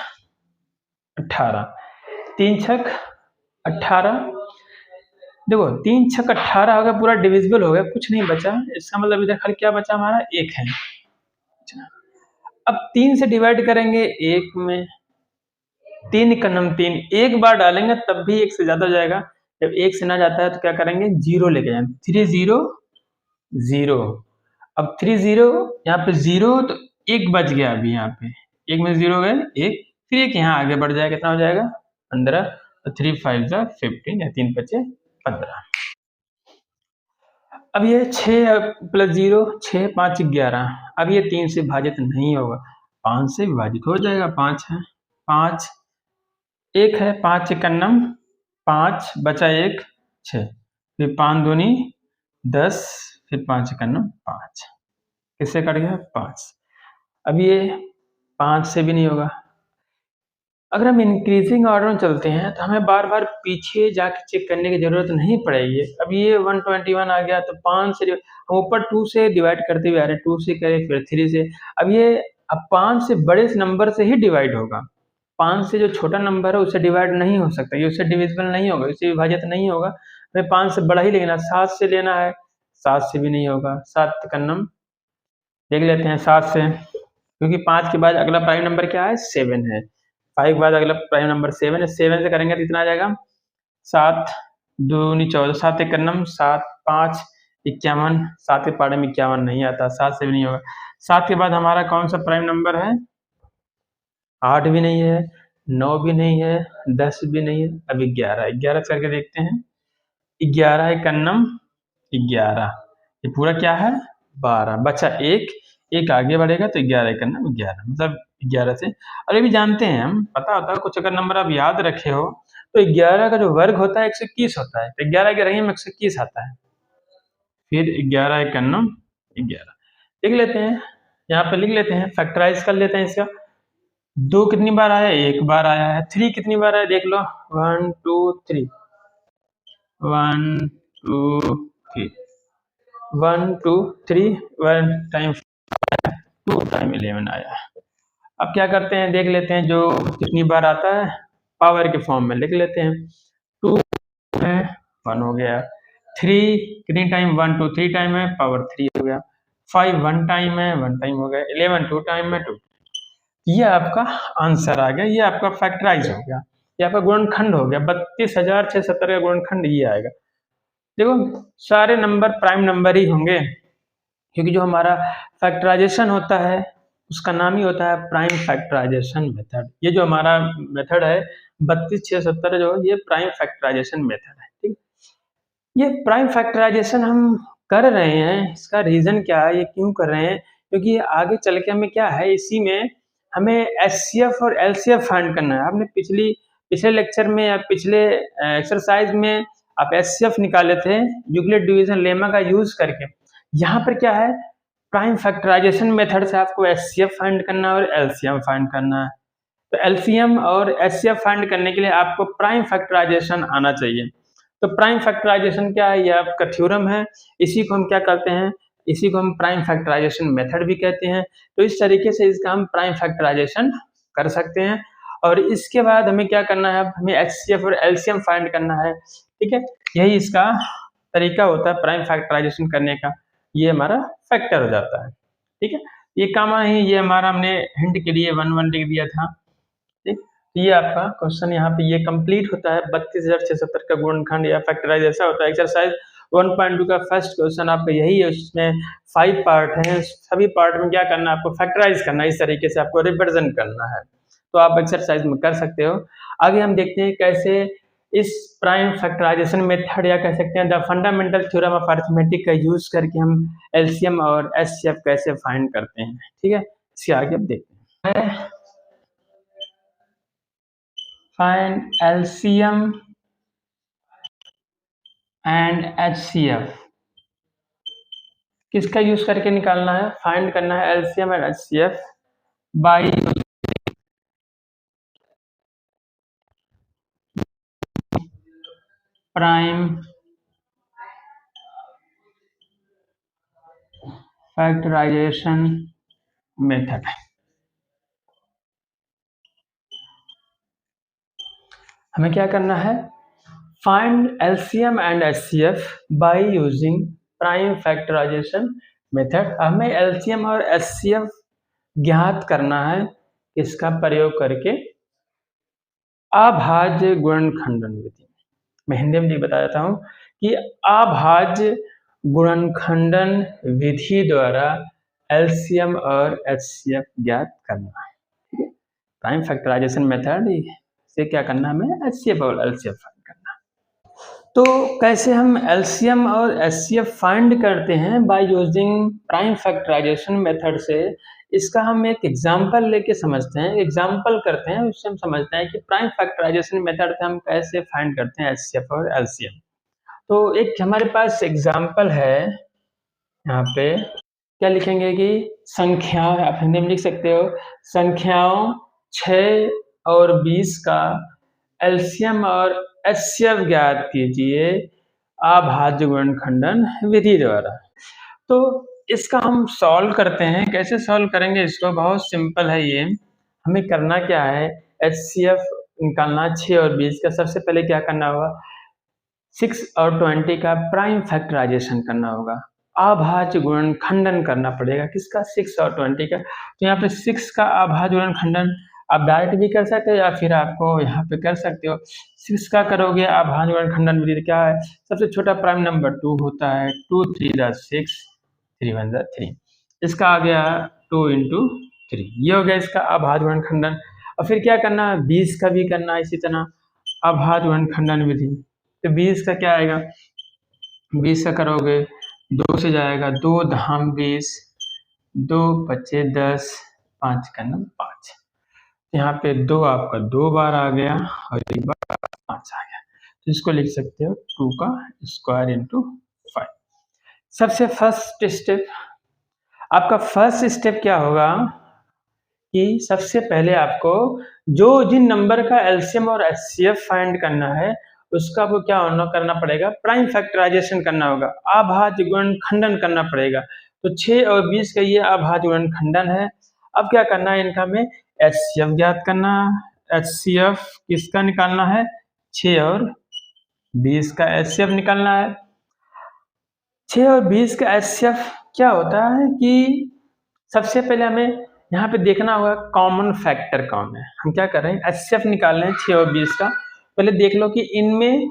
A: 18, 3 छक 18, देखो 3 छक 18 हो गया, पूरा डिविजिबल हो गया, कुछ नहीं बचा, इसका मतलब इधर खाली क्या बचा हमारा 1 है। अब 3 से डिवाइड करेंगे 1 में, 3 का नाम 3 एक बार डालेंगे तब भी 1 से ज्यादा हो जाएगा, जब 1 से ना जाता है तो क्या करेंगे 0 लेके जाएंगे, 3 0 0, अब 3 0 यहाँ पे 0 तो 1 बच गया, अभी यहाँ पे 1 में 0 गए 1, फिर 1 यहाँ आगे बढ़ जाएगा, कितना हो जाएगा 15, तो 3 5 जा 15 या 3 बचे 15। अब ये 6 + 0 6 5 11, अब ये 3 से विभाजित नहीं होगा, 5 से विभाजित हो जाएगा, 5 है 5 1 है, 5 का नम 5 बचा 1 6, फिर 5 दूनी 10, फिर 5 का नम 5, किससे कट गया 5। अब ये 5 से भी नहीं होगा। अगर हम इंक्रीजिंग ऑर्डर में चलते हैं तो हमें बार बार पीछे जाके चेक करने की जरूरत नहीं पड़ेगी। अब ये 121 आ गया, तो 5 से हम ऊपर 2 से डिवाइड करते हुए आ रहे हैं, 2 से करें फिर 3 से, अब ये अब 5 से बड़े नंबर से ही डिवाइड होगा, 5 से जो छोटा नंबर है उससे डिवाइड नहीं हो सकता, ये उससे डिविजिबल नहीं होगा, उससे विभाजित नहीं होगा, हमें 5 से बड़ा ही लेना, 7 से लेना है, 7 से भी नहीं होगा, 7 का नम देख लेते हैं 7 से, क्योंकि 5 के बाद अगला प्राइम नंबर क्या है 7 है, 5 के बाद अगला प्राइम नंबर 7 है, 7 से करेंगे तो कितना आ जाएगा 7 दूनी 14, 7 एक नम 7 5 51, 7 के पहाड़े में 51 नहीं आता, 7 से भी नहीं होगा। 7 के बाद हमारा कौन सा प्राइम नंबर है, 8 भी नहीं है, 9 भी नहीं है, 10 भी नहीं है, अब 11, 11 करके देखते हैं, 11 एक अन्नम 11, ये पूरा क्या है 12, बचा एक आगे बढ़ेगा तो 11 एक अन्नम 11, मतलब 11 से। और ये भी जानते हैं हम, पता होता है कुछ अगर नंबर आप याद रखे हो तो 11 का जो वर्ग होता है 121 होता है, तो 11 के रही में 121 आता है, फिर 11 एक अन्नम 11 लिख लेते हैं, यहाँ पे लिख लेते हैं, फैक्टराइज कर लेते हैं इसका। 2 कितनी बार आया, एक बार आया है। 3 कितनी बार आया देख लो, 1 2 3, 1 2 3, 1 2 3, 1 टाइम 2 टाइम 11 आया। अब क्या करते हैं देख लेते हैं, जो कितनी बार आता है पावर के फॉर्म में लिख लेते हैं, 2 है 1 हो गया, 3 कितनी टाइम 1 2 3 टाइम है, पावर 3 हो गया, 5 1 टाइम है 1 टाइम हो गया, 11 2 टाइम है 2, ये आपका आंसर आ गया, ये आपका फैक्टराइज हो गया, ये आपका गुणनखंड हो गया, 32,670 का गुणनखंड ये आएगा। देखो सारे नंबर प्राइम नंबर ही होंगे, क्योंकि जो हमारा फैक्टराइजेशन होता है उसका नाम ही होता है प्राइम फैक्टराइजेशन मेथड। ये जो हमारा मेथड है 32,670 जो ये प्राइम फैक्टराइजेशन मेथड है, ठीक। ये प्राइम फैक्टराइजेशन हम कर रहे हैं, इसका रीजन क्या है, ये क्यों कर रहे हैं, क्योंकि आगे चल के हमें क्या है, इसी में हमें एचसीएफ और एलसीएफ फाइंड करना है। आपने पिछले लेक्चर में या पिछले एक्सरसाइज में आप एचसीएफ निकाले थे यूक्लिड डिवीजन लेमा का यूज करके। यहाँ पर क्या है, प्राइम फैक्टराइजेशन मेथड से आपको एचसीएफ फाइंड करना है और एलसीएम फाइंड करना है। तो एलसीएम और एचसीएफ फाइंड करने के लिए आपको प्राइम फैक्टराइजेशन आना चाहिए। तो प्राइम फैक्टराइजेशन क्या है, ये आपका थ्योरम है, इसी को हम क्या करते हैं, इसी को हम प्राइम फैक्टराइजेशन मेथड भी कहते हैं। तो इस तरीके से इसका हम प्राइम फैक्टराइजेशन कर सकते हैं। और इसके बाद हमें क्या करना है, अब हमें एचसीएफ और एलसीएम फाइंड करना है, ठीक है। यही इसका तरीका होता है प्राइम फैक्टराइजेशन करने का, ये हमारा फैक्टर हो जाता है, ठीक है। ये काम ही, ये हमारा हमने हिंट के लिए 1 1 लिख दिया था, ठीक। ये आपका क्वेश्चन यहाँ पे ये कंप्लीट होता है। 32,670 का गुणनखंड या फैक्टराइज ऐसा होता है। एक्सरसाइज 1.2 का फर्स्ट क्वेश्चन आपका यही है, उसमें 5 पार्ट हैं, सभी पार्ट में क्या करना है आपको फैक्टराइज करना है, इस तरीके से आपको रिप्रेजेंट करना है। तो आप एक्सरसाइज में कर सकते हो। आगे हम देखते हैं कैसे इस प्राइम फैक्टराइजेशन मेथड या कह सकते हैं the fundamental theorem of arithmetic का यूज करके हम एलसीएम और एचसीएफ कैसे फाइंड करते हैं, ठीक है। इसके आगे अब देखते हैं, फाइंड एलसीएम एंड एचसीएफ किसका यूज करके निकालना है, फाइंड करना है LCM and HCF by prime factorisation method. हमें क्या करना है, find LCM and HCF by using prime factorisation method. हमें एलसीएम और एचसीएफ ज्ञात करना है, इसका प्रयोग करके अभाज्य गुणनखंडन विधि। मैं हिंदी में बता देता हूँ कि अभाज्य गुणनखंडन विधि द्वारा एलसीएम और एचसीएफ ज्ञात करना है, ठीक है। प्राइम फैक्टराइजेशन मेथड से क्या करना है, हमें एचसीएफ और एलसीएफ फाइंड करना है। तो कैसे हम एलसीएम और एचसीएफ फाइंड करते हैं, by using prime factorisation method से, इसका हम एक एग्जांपल लेके समझते हैं, एग्जांपल करते हैं, उससे हम समझते हैं कि प्राइम फैक्टराइजेशन मेथड से हम कैसे फाइंड करते हैं एचसीएफ और एलसीएम। तो एक हमारे पास एग्जांपल है, यहाँ पे क्या लिखेंगे कि संख्याओं, आप हिंदी में लिख सकते हो, संख्याओं 6 और 20 का एलसीएम और एचसीएफ ज्ञात कीजिए अभाज्य गुणनखंडन विधि द्वारा। तो इसका हम सॉल्व करते हैं, कैसे सॉल्व करेंगे इसको, बहुत सिंपल है ये। हमें करना क्या है, एचसीएफ निकालना 6 और 20 का। सबसे पहले क्या करना होगा, 6 और 20 का प्राइम फैक्टराइजेशन करना होगा, अभाज्य गुणनखंडन करना पड़ेगा। किसका? 6 और 20 का। तो यहाँ पे 6 का अभाज्य गुणनखंडन आप डायरेक्ट भी कर सकते हो या फिर आपको यहाँ पे कर सकते हो। 6 का करोगे अभाज्य गुणनखंडन विधि क्या है? सबसे छोटा प्राइम नंबर 2 होता है, 2 3 6, 3 1 3। इसका आ गया 2 × 3, ये हो गया इसका अभाज्य गुणनखंडन। और फिर क्या करना है? 20 का भी करना है इसी तरह अभाज्य गुणनखंडन विधि। तो 20 का क्या आएगा? 20 का करोगे 2 से जाएगा, 2 धाम 20, 2 पच्चे 10, 5 का नम 5। यहाँ पे 2 आपका 2 बार आ गया और 1 बार 5 आ गया। तो इसको लिख सकते हो 2 का स्क्वायर × 5। सबसे फर्स्ट स्टेप, आपका फर्स्ट स्टेप क्या होगा कि सबसे पहले आपको जिन नंबर का एलसीएम और एचसीएफ फाइंड करना है उसका आपको क्या करना पड़ेगा? प्राइम फैक्टराइजेशन करना होगा, अभाज्य गुणनखंडन करना पड़ेगा। तो 6 और 20 का ये अभाज्य गुणनखंडन है। अब क्या करना है? इनका में एचसीएफ ज्ञात करना है। एचसीएफ किसका निकालना है? 6 और 20 का एचसीएफ निकालना है। 6 और 20 का एचसीएफ क्या होता है कि सबसे पहले हमें यहाँ पे देखना होगा कॉमन फैक्टर कौन है। हम क्या कर रहे हैं? एचसीएफ निकाल रहे हैं 6 और 20 का। पहले देख लो कि इनमें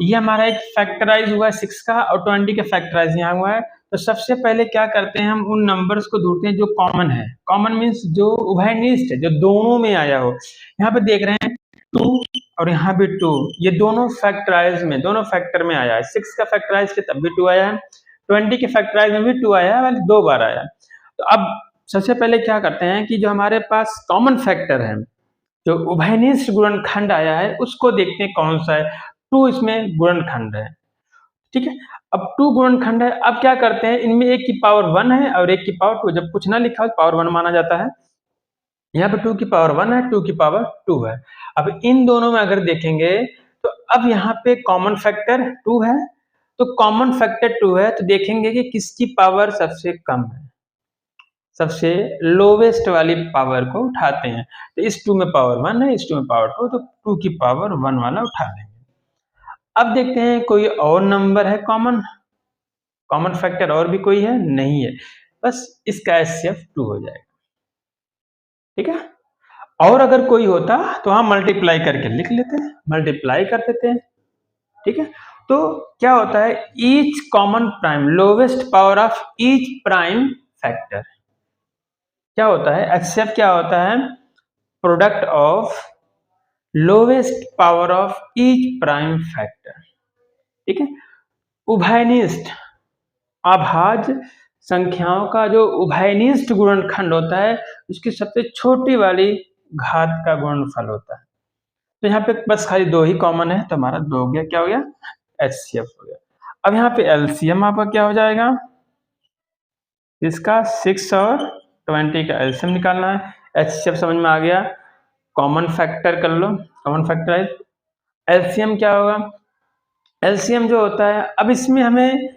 A: ये हमारा एक फैक्टराइज हुआ है 6 का और 20 का फैक्टराइज यहाँ हुआ है। तो सबसे पहले क्या करते हैं? हम उन नंबर्स को ढूंढते हैं जो कॉमन है। कॉमन मीन्स जो उभयनिष्ठ है, जो दोनों में आया हो। यहाँ पे देख रहे हैं 2 और यहाँ भी 2, ये दोनों फैक्टराइज में, दोनों फैक्टर में आया है। 6 का फैक्टराइज के तब भी 2 आया है, 20 के फैक्टराइज में भी 2 आया है, 2 बार आया है। तो अब सबसे पहले क्या करते हैं कि जो हमारे पास कॉमन फैक्टर है, जो उभयनिष्ठ गुणनखंड आया है, उसको देखते हैं कौन सा है। 2 इसमें गुणनखंड है, ठीक है। अब 2 गुणनखंड है। अब क्या करते हैं? इनमें एक की पावर 1 है और एक की पावर 2। जब कुछ ना लिखा हो पावर 1 माना जाता है। यहाँ पे 2 की पावर 1 है, 2 की पावर 2 है। अब इन दोनों में अगर देखेंगे तो अब यहाँ पे कॉमन फैक्टर 2 है। तो कॉमन फैक्टर 2 है तो देखेंगे कि किसकी पावर सबसे कम है, सबसे लोवेस्ट वाली पावर को उठाते हैं। तो इस 2 में पावर 1 है, इस 2 में पावर 2, तो 2 की पावर 1 वाला उठा लेंगे। अब देखते हैं कोई और नंबर है कॉमन, कॉमन फैक्टर और भी कोई है? नहीं है, बस इसका एचसीएफ 2 हो जाएगा, ठीक है। और अगर कोई होता तो हम मल्टीप्लाई करके लिख लेते हैं, मल्टीप्लाई कर देते हैं, ठीक है। तो क्या होता है? Each common prime, lowest power of each prime factor क्या होता है? एचसीएफ क्या होता है? Product of lowest power of each prime factor, ठीक है। उभयनिष्ठ अभाज्य संख्याओं का जो उभयनिष्ठ गुणनखंड होता है उसकी सबसे छोटी वाली घात का गुणनफल होता है। तो यहाँ पे बस खाली 2 ही कॉमन है, तो हमारा 2 हो गया, क्या हो गया? एचसीएफ हो गया। अब यहाँ पे एलसीएम आपका क्या हो जाएगा? इसका 6 और 20 का एलसीएम निकालना है। एचसीएफ समझ में आ गया, कॉमन फैक्टर कर लो, कॉमन फैक्टराइज। एलसीएम क्या होगा? एलसीएम जो होता है, अब इसमें हमें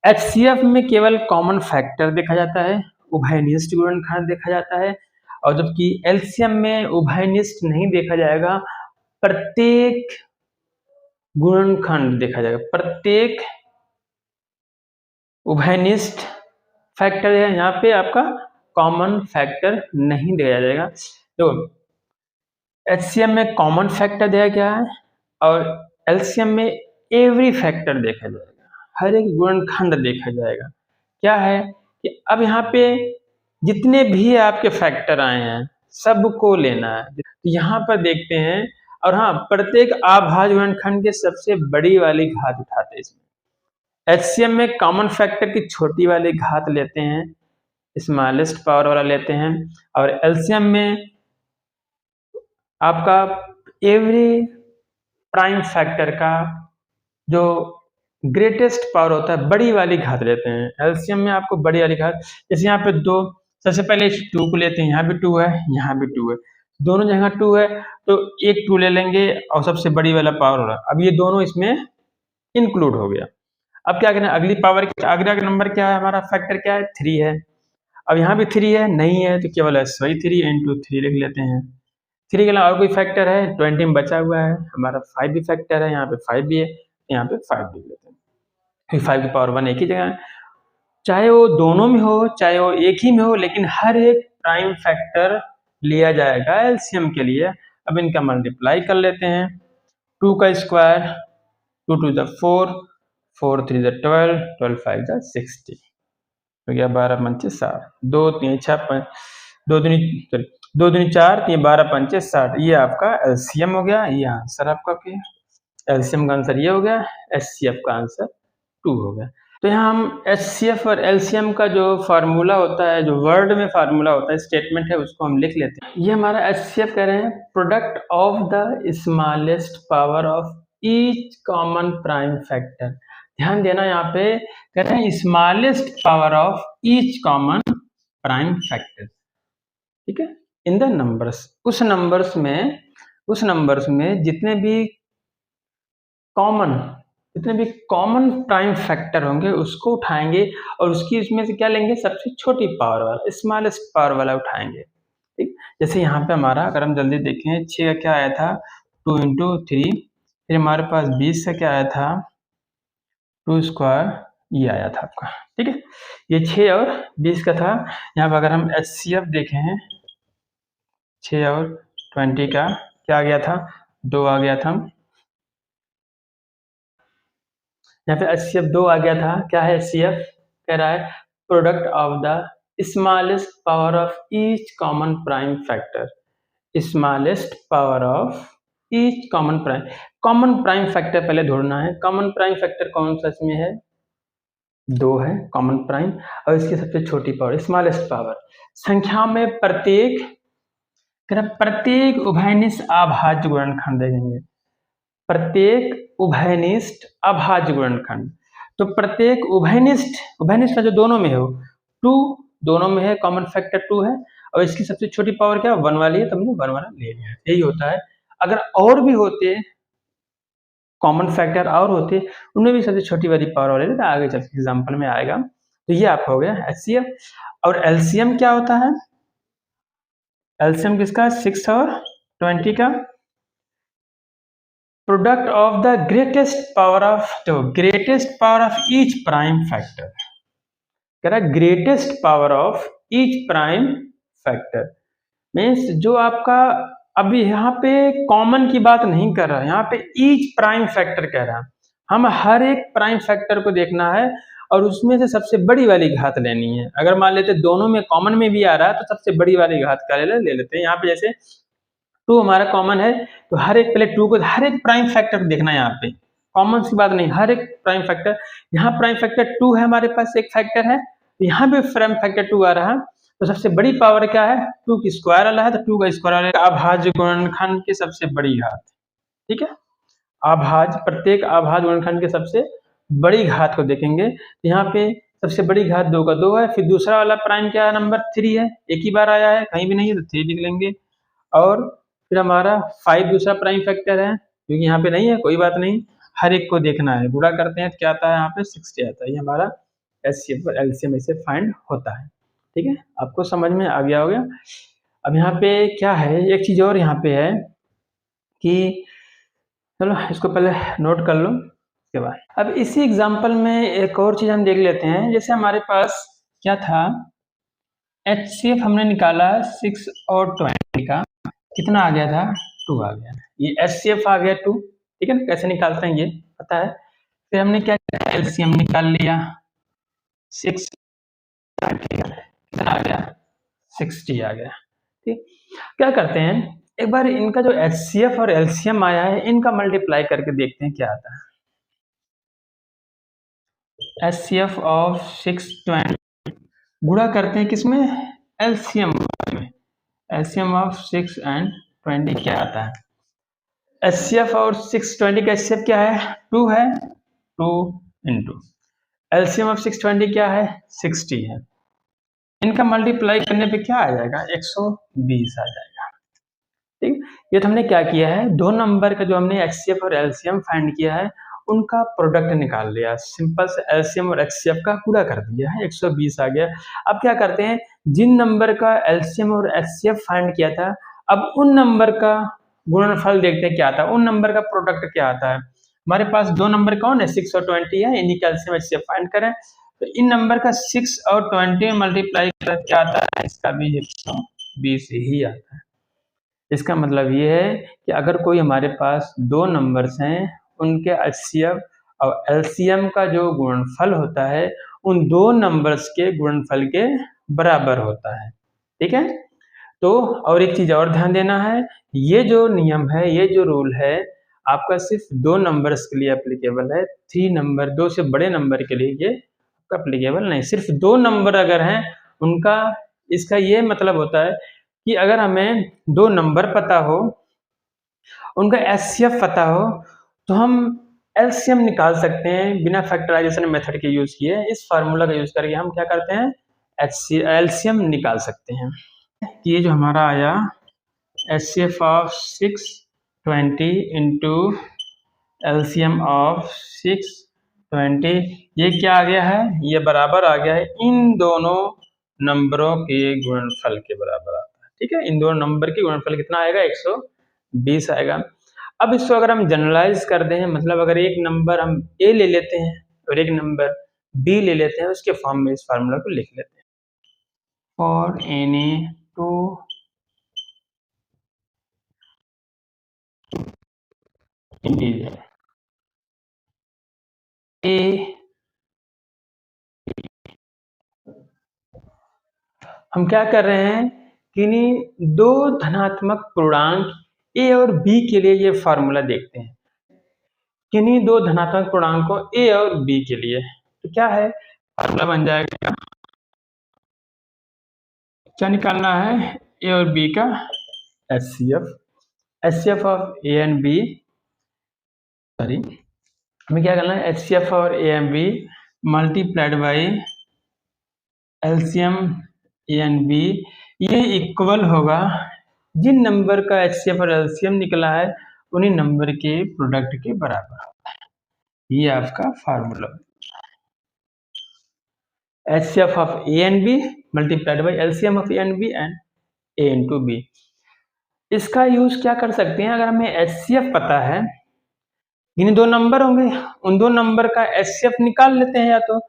A: एचसीएफ में केवल कॉमन फैक्टर देखा जाता है, उभयनिष्ठ गुणनखंड देखा जाता है, और जबकि एलसीएम में उभयनिष्ठ नहीं देखा जाएगा, प्रत्येक गुणनखंड देखा जाएगा। प्रत्येक उभयनिष्ठ फैक्टर है, यहाँ पे आपका कॉमन फैक्टर नहीं दिया जाएगा। तो एचसीएम में कॉमन फैक्टर दिया गया है और एलसीएम में एवरी फैक्टर देखा जाएगा, हर एक गुणनखंड देखा जाएगा। क्या है कि अब यहाँ पे जितने भी आपके फैक्टर आए हैं सबको लेना है। तो यहाँ पर देखते हैं, और हाँ, प्रत्येक अभाज्य गुणनखंड के सबसे बड़ी वाली घात उठाते हैं। इसमें एचसीएम में कॉमन फैक्टर की छोटी वाली घात लेते हैं, स्मॉलेस्ट पावर वाला लेते हैं, और एलसीएम में आपका एवरी प्राइम फैक्टर का जो ग्रेटेस्ट पावर होता है बड़ी वाली घात लेते हैं। एलसीएम में आपको बड़ी वाली घात, जैसे यहाँ पे 2, सबसे पहले इस 2 को लेते हैं, यहाँ भी 2 है, यहाँ भी 2 है, दोनों जगह 2 है तो एक 2 ले लेंगे और सबसे बड़ी वाला पावर हो रहा है। अब ये दोनों इसमें इंक्लूड हो गया। अब क्या करें? अगली पावर, अगला नंबर क्या है? हमारा फैक्टर क्या है? 3 है। अब यहाँ भी 3 है, नहीं है तो केवल वही 3 × 3 लिख लेते हैं। 3 के अलावा और कोई फैक्टर है? 20 में बचा हुआ है हमारा 5 भी फैक्टर है, यहाँ पे 5 भी है, यहाँ पे 5 लिख लेते हैं, क्योंकि 5 की पावर 1 एक ही जगह है। चाहे वो दोनों में हो, चाहे वो एक ही में हो, लेकिन हर एक प्राइम फैक्टर लिया जाएगा एलसीएम के लिए। अब इनका मल्टीप्लाई कर लेते हैं। 2 का स्क्वायर, 2 2 ज़ा 4, 4 3 ज़ा 12, 12 5 ज़ा 60, हो गया 12 पंचे 60, 2 3 6 5, 2 दूनी 4, 3 12 पंचे 60। ये आपका एलसीएम हो गया, ये आंसर आपका क्या, एलसीएम का आंसर ये हो गया, एचसीएफ का आंसर 2 हो गया। तो यहाँ हम एचसीएफ और एलसीएम का जो फार्मूला होता है, जो वर्ड में फार्मूला होता है, स्टेटमेंट है, उसको हम लिख लेते हैं। ये हमारा एचसीएफ कह रहे हैं, product of the smallest power of each common prime factor. ध्यान देना, यहाँ पे कह रहे हैं smallest power of each common prime factor, ठीक है, इन द नंबर्स। उस नंबर्स में जितने भी कॉमन प्राइम फैक्टर होंगे उसको उठाएंगे और उसकी उसमें से क्या लेंगे, सबसे छोटी पावर वाला, स्मॉलेस्ट पावर वाला उठाएंगे, ठीक। जैसे यहाँ पे हमारा, अगर हम जल्दी देखें, 6 का क्या आया था, 2 × 3, फिर हमारे पास 20 का क्या आया था, 2 स्क्वायर, ये आया था आपका, ठीक है। ये 6 और 20 का था। यहाँ पर अगर हम एचसीएफ देखें, 6 और 20 का क्या आ गया था, 2 आ गया था। यहाँ पे एचसीएफ 2 आ गया था। क्या है एचसीएफ, कह रहा है product of the smallest power of each common prime factor, smallest power of each common prime factor पहले ढूंढना है। कॉमन प्राइम फैक्टर कौन सा इसमें है, 2 है कॉमन प्राइम, और इसकी सबसे छोटी पावर, स्मॉलेस्ट पावर। संख्या में प्रत्येक उभयनिष्ठ अभाज्य गुणनखंड देखेंगे, प्रत्येक उभयनिष्ठ अभाज्य गुणनखंड। तो प्रत्येक उभयनिष्ठ जो दोनों में हो, 2 दोनों में है, कॉमन फैक्टर 2 है, और इसकी सबसे छोटी पावर क्या, 1 वाली है, तो हमने 1 वाला ले लिया। यही होता है। अगर और भी होते कॉमन फैक्टर और होते, उनमें भी सबसे छोटी वाली पावर वाले, तो आगे चल के एग्जाम्पल में आएगा। तो ये आपका हो गया एचसीएफ। और एलसीएम क्या होता है, एलसीएम किसका, 6 और 20 का, product of the greatest power of each prime factor. कह रहा है greatest power of each prime factor means जो आपका, अभी यहाँ पे कॉमन की बात नहीं कर रहा है, यहाँ पे ईच प्राइम फैक्टर कह रहा है। हम हर एक प्राइम फैक्टर को देखना है और उसमें से सबसे बड़ी वाली घात लेनी है। अगर मान लेते दोनों में कॉमन में भी आ रहा है तो सबसे बड़ी वाली घात का ले लेते हैं। यहाँ पे जैसे 2 हमारा कॉमन है, तो हर एक पहले 2 को, हर एक प्राइम फैक्टर को देखना है। यहाँ पे कॉमन की बात नहीं, हर एक प्राइम फैक्टर। यहाँ प्राइम फैक्टर 2 है, हमारे पास एक फैक्टर है, तो यहाँ पे प्राइम फैक्टर 2 आ रहा है, तो सबसे बड़ी पावर क्या है, 2 की स्क्वायर वाला है, तो 2 का स्क्वायर वाला अभाज्य गुणनखंड की सबसे बड़ी घात, ठीक है। प्रत्येक अभाज्य गुणनखंड के सबसे बड़ी घात को देखेंगे। तो यहाँ पे सबसे बड़ी घात 2 का 2 है, फिर दूसरा वाला प्राइम क्या है, नंबर 3 है, एक ही बार आया है, कहीं भी नहीं है, तो 3 लिख लेंगे। और फिर हमारा 5 दूसरा प्राइम फैक्टर है, क्योंकि यहाँ पे नहीं है, कोई बात नहीं, हर एक को देखना है। गुणा करते हैं तो क्या आता है, यहाँ पे 60 आता है। ये हमारा एचसीएफ और एलसीएम ऐसे फाइंड होता है, ठीक है। आपको समझ में आ गया होगा। अब यहाँ पे क्या है, एक चीज और यहाँ पे है कि, चलो इसको पहले नोट कर लो, उसके बाद अब इसी एग्जाम्पल में एक और चीज हम देख लेते हैं। जैसे हमारे पास क्या था, एचसीएफ हमने निकाला 6 और 20 का, कितना आ गया था, 2 आ गया। ये एचसीएफ आ गया 2, ठीक है ना, कैसे निकालते हैं ये पता है। फिर हमने क्या किया, एलसीएम निकाल लिया, 6 कितना आ गया, 60 आ गया, ठीक। क्या करते हैं, एक बार इनका जो एचसीएफ और एलसीएम आया है, इनका मल्टीप्लाई करके देखते हैं क्या आता है। एचसीएफ ऑफ 620 गुणा करते हैं किसमें, एलसीएम में। एलसीएम ऑफ 6 and 20 क्या आता है, एचसीएफ और 620 का एचसीएफ क्या है, 2 है, 2 इंटू एलसीएम ऑफ 620 क्या है, 60 है। इनका मल्टीप्लाई करने पे क्या आ जाएगा, 120 आ जाएगा, ठीक। ये तो हमने क्या किया है, दो नंबर का जो हमने एचसीएफ और एलसीएम फाइंड किया है, उनका प्रोडक्ट निकाल लिया, सिंपल से एलसीएम और एचसीएफ का पूरा कर दिया है, 120 आ गया। अब क्या करते हैं, जिन नंबर का एलसीएम और एचसीएफ फाइंड किया था, अब उन नंबर का गुणनफल देखते हैं क्या आता है, उन नंबर का प्रोडक्ट क्या आता है। हमारे पास दो नंबर कौन है, 6 और 20 है, इन्हीं का एलसीएम HCF फाइंड करें। तो इन नंबर का 6 और 20 मल्टीप्लाई कर क्या आता है, इसका भी 120 ही आता है। इसका मतलब ये है कि अगर कोई हमारे पास दो नंबर्स हैं, उनके HCF और एलसीएम का जो गुणनफल होता है उन दो नंबर्स के गुणनफल के बराबर होता है। ठीक है, तो और एक चीज और ध्यान देना है, ये जो नियम है, ये जो रूल है, आपका सिर्फ दो नंबर्स के लिए एप्लीकेबल है। थ्री नंबर, दो से बड़े नंबर के लिए ये एप्लीकेबल नहीं। सिर्फ दो नंबर अगर हैं उनका, इसका ये मतलब होता है कि अगर हमें दो नंबर पता हो, उनका HCF पता हो, तो हम एलसीएम निकाल सकते हैं बिना फैक्टराइजेशन मेथड के यूज किए। इस फार्मूला का यूज करके हम क्या करते हैं, एलसीएम निकाल सकते हैं। ये जो हमारा आया HCF of 620 into LCM of 620, ये क्या आ गया है, ये बराबर आ गया है इन दोनों नंबरों के गुणनफल के बराबर आता है। ठीक है, इन दोनों नंबर के गुणनफल कितना आएगा, 120 आएगा। अब इसको अगर हम जनरलाइज कर दें, मतलब अगर एक नंबर हम ए ले लेते हैं और एक नंबर बी ले लेते हैं, उसके फॉर्म में इस फार्मूला को लिख लेते हैं। For any two integer a, हम क्या कर रहे हैं कि दो धनात्मक पूर्णांक ए और बी के लिए ये फार्मूला देखते हैं। किन्हीं दो धनात्मक पूर्णांकों ए और बी के लिए, तो क्या है फार्मूला बन जाएगा, क्या निकालना है, ए और बी का HCF of A and B, sorry हमें क्या करना है, HCF और A and B multiplied by LCM A and B, ये इक्वल होगा जिन नंबर का HCF और एलसीएम निकला है उन्हीं नंबर के प्रोडक्ट के बराबर होता है। ये आपका formula, HCF of A and B multiplied by LCM of A and B and A into B. इसका यूज क्या कर सकते हैं, अगर हमें HCF पता है, इन दो नंबर होंगे, उन दो नंबर का HCF निकाल लेते हैं, या तो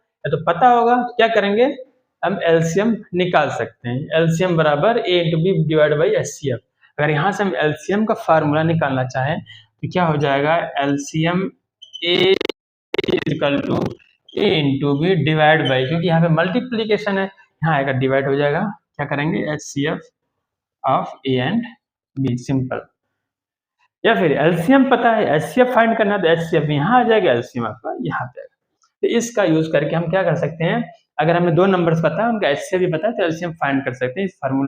A: पता होगा तो क्या करेंगे, हम एलसीएम निकाल सकते हैं। एलसीएम बराबर a into B divide by HCF। अगर यहाँ से हम एलसीएम का फार्मूला निकालना चाहें तो क्या हो जाएगा, LCM A equal to A into B divide by, क्योंकि यहाँ पे मल्टीप्लीकेशन है, यहाँ आएगा डिवाइड हो जाएगा। क्या करेंगे, HCF of A and B, simple. या फिर एलसीएम पता है, HCF फाइंड करना है, तो HCF यहाँ आ जाएगा, एलसीएम आपका यहाँ पे आएगा। तो इसका यूज करके हम क्या कर सकते हैं, अगर हमें दो नंबर्स पता है, उनका HCF भी पता है, तो एलसीएम फाइंड कर सकते हैं इस फार्मूला।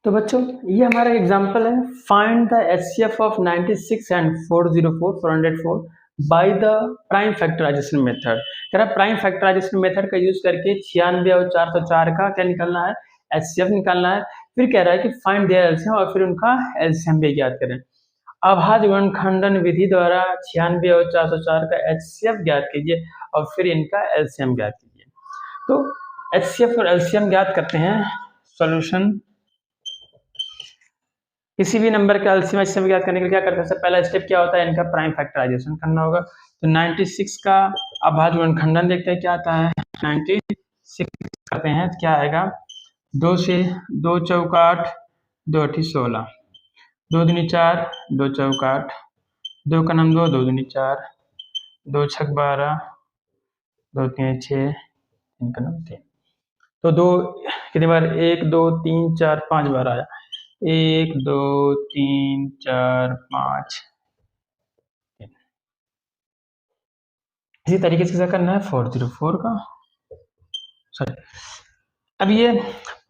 A: तो बच्चों ये हमारा एग्जांपल है, find the HCF of 96 and 404 by the prime factorisation method. कह रहा प्राइम फैक्टराइजेशन मेथड का यूज करके 96 और 404 का क्या निकालना है, HCF निकालना है। फिर कह रहा है कि फाइंड देयर एलसीएम, और फिर उनका एलसीएम भी ज्ञात करें। अभाज्य गुणनखंडन विधि द्वारा 96 और 404 का HCF ज्ञात कीजिए और फिर इनका एलसीएम ज्ञात कीजिए। तो HCF और एलसीएम ज्ञात करते हैं। सॉल्यूशन, किसी भी नंबर का एलसीएम ज्ञात करने के लिए क्या करते हैं, सबसे पहला स्टेप क्या होता है, इनका प्राइम फैक्टराइजेशन करना होगा। तो 96 का अभाज्य गुणनखंडन देखते हैं क्या आता है, 96 करते हैं क्या आएगा, 2 से 2 चौका 8, 2 अठी 16, 2 दूनी 4, 2 चौका 8, 2 का नाम 2, 2 दूनी 4, 2 छक 12, 2 तीन 6, 3 का नाम 3। तो दो कितनी बार, 1 2 3 4 5 बार आया, 1 2 3 4 5। इसी तरीके से क्या करना है 404 का, सॉरी अब ये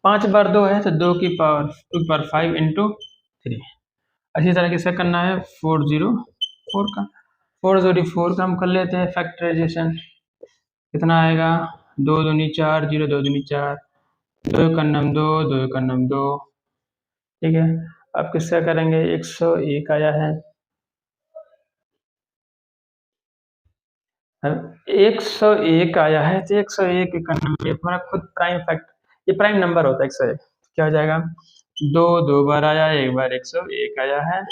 A: 5 बार 2 है तो 2 की पावर 5 इंटू 3। इसी तरह से करना है 404 का, 404 का हम कर लेते हैं फैक्टराइजेशन। कितना आएगा, 2 दूनी 4, 0 2 दूनी 4, 2 का नाम 2, 2 का नाम 2। ठीक है, अब किसका करेंगे, 101 आया है, 101 आया है, तो 101 का नंबर हमारा खुद प्राइम फैक्ट, ये प्राइम नंबर होता है 101। क्या हो जाएगा, 2 2 बार आया, एक बार 101 आया है,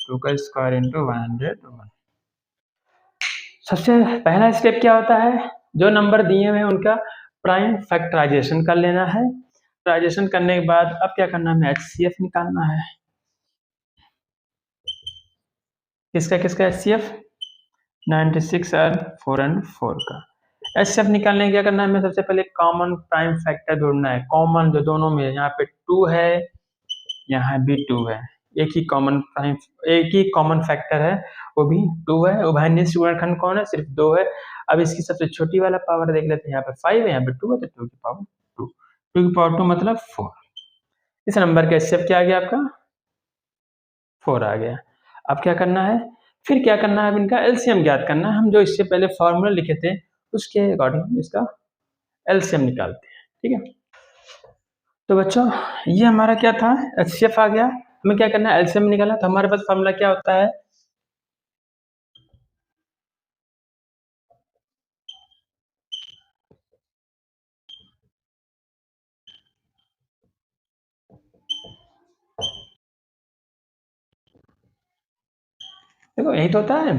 A: 2 का स्क्वायर इंटू 101। सबसे पहला स्टेप क्या होता है, जो नंबर दिए हुए हैं उनका प्राइम फैक्टराइजेशन कर लेना है। फैक्टराइजेशन करने के बाद अब क्या करना है, एचसीएफ निकालना है। किसका किसका एचसीएफ, 96 और 4 and 4 का। एचसीएफ निकालने के क्या करना है, हमें सबसे पहले कॉमन प्राइम फैक्टर ढूंढना है। कॉमन जो दोनों में, यहाँ पे 2 है, यहाँ भी 2 है, एक ही कॉमन फैक्टर है, वो भी 2 है। उभयनिष्ठ गुणनखंड कौन है, सिर्फ 2 है। अब इसकी सबसे छोटी वाला पावर देख लेते हैं, यहाँ पे 5 है, यहाँ पे 2 है, तो 2 की पावर 2, 2 की पावर 2 मतलब 4। इस नंबर का एचसीएफ क्या आ गया आपका, 4 आ गया। अब क्या करना है, फिर क्या करना है, अब इनका एलसीएम ज्ञात करना है। हम जो इससे पहले फॉर्मूला लिखे थे उसके अकॉर्डिंग इसका एलसीएम निकालते हैं, ठीक है। तो बच्चों ये हमारा क्या था, एचसीएफ आ गया, हमें क्या करना है, एलसीएम निकालना। तो हमारे पास फॉर्मूला क्या होता है, देखो यही तो होता है,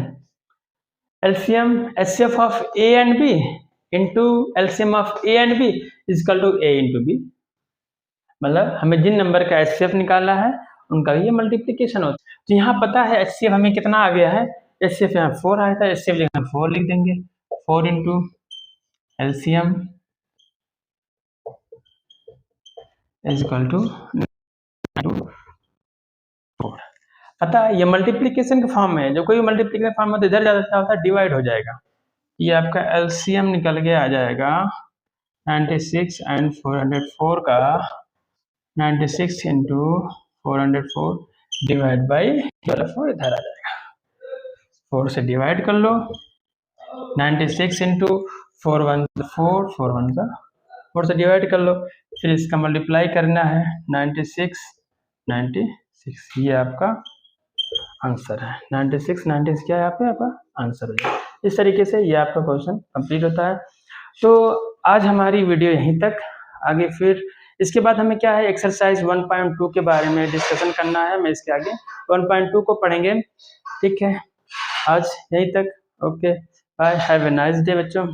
A: LCM HCF of A and B into LCM of A and B equal to A into B. मतलब हमें जिन नंबर का एचसीएफ निकालना है उनका ये मल्टीप्लीकेशन होता है। तो यहाँ पता है एचसीएफ हमें कितना आ गया है, एचसीएफ यहाँ 4 आया था, एचसीएफ यहाँ 4 लिख देंगे, 4 इंटू एलसीएम इजकल टू 4। पता है ये मल्टीप्लीकेशन के फॉर्म में, जो कोई मल्टीप्लीकेशन फॉर्म में तो इधर ज्यादा होता है, डिवाइड हो जाएगा। ये आपका एलसीएम निकल के आ जाएगा 96 एंड 404 का, 96 इंटू 404 डिवाइड बाई 4 इधर आ जाएगा, 4 से डिवाइड कर लो, 96 इंटू 4 1 4, 4 1 का 4 से डिवाइड कर लो, फिर इसका मल्टीप्लाई करना है 96 96, ये आपका आंसर है। 96 96 क्या है यहाँ पे आपका आंसर है। इस तरीके से ये आपका क्वेश्चन कंप्लीट होता है। तो आज हमारी वीडियो यहीं तक, आगे फिर इसके बाद हमें क्या है, एक्सरसाइज 1.2 के बारे में डिस्कशन करना है। मैं इसके आगे 1.2 को पढ़ेंगे, ठीक है। आज यहीं तक, okay bye, have a nice day बच्चों।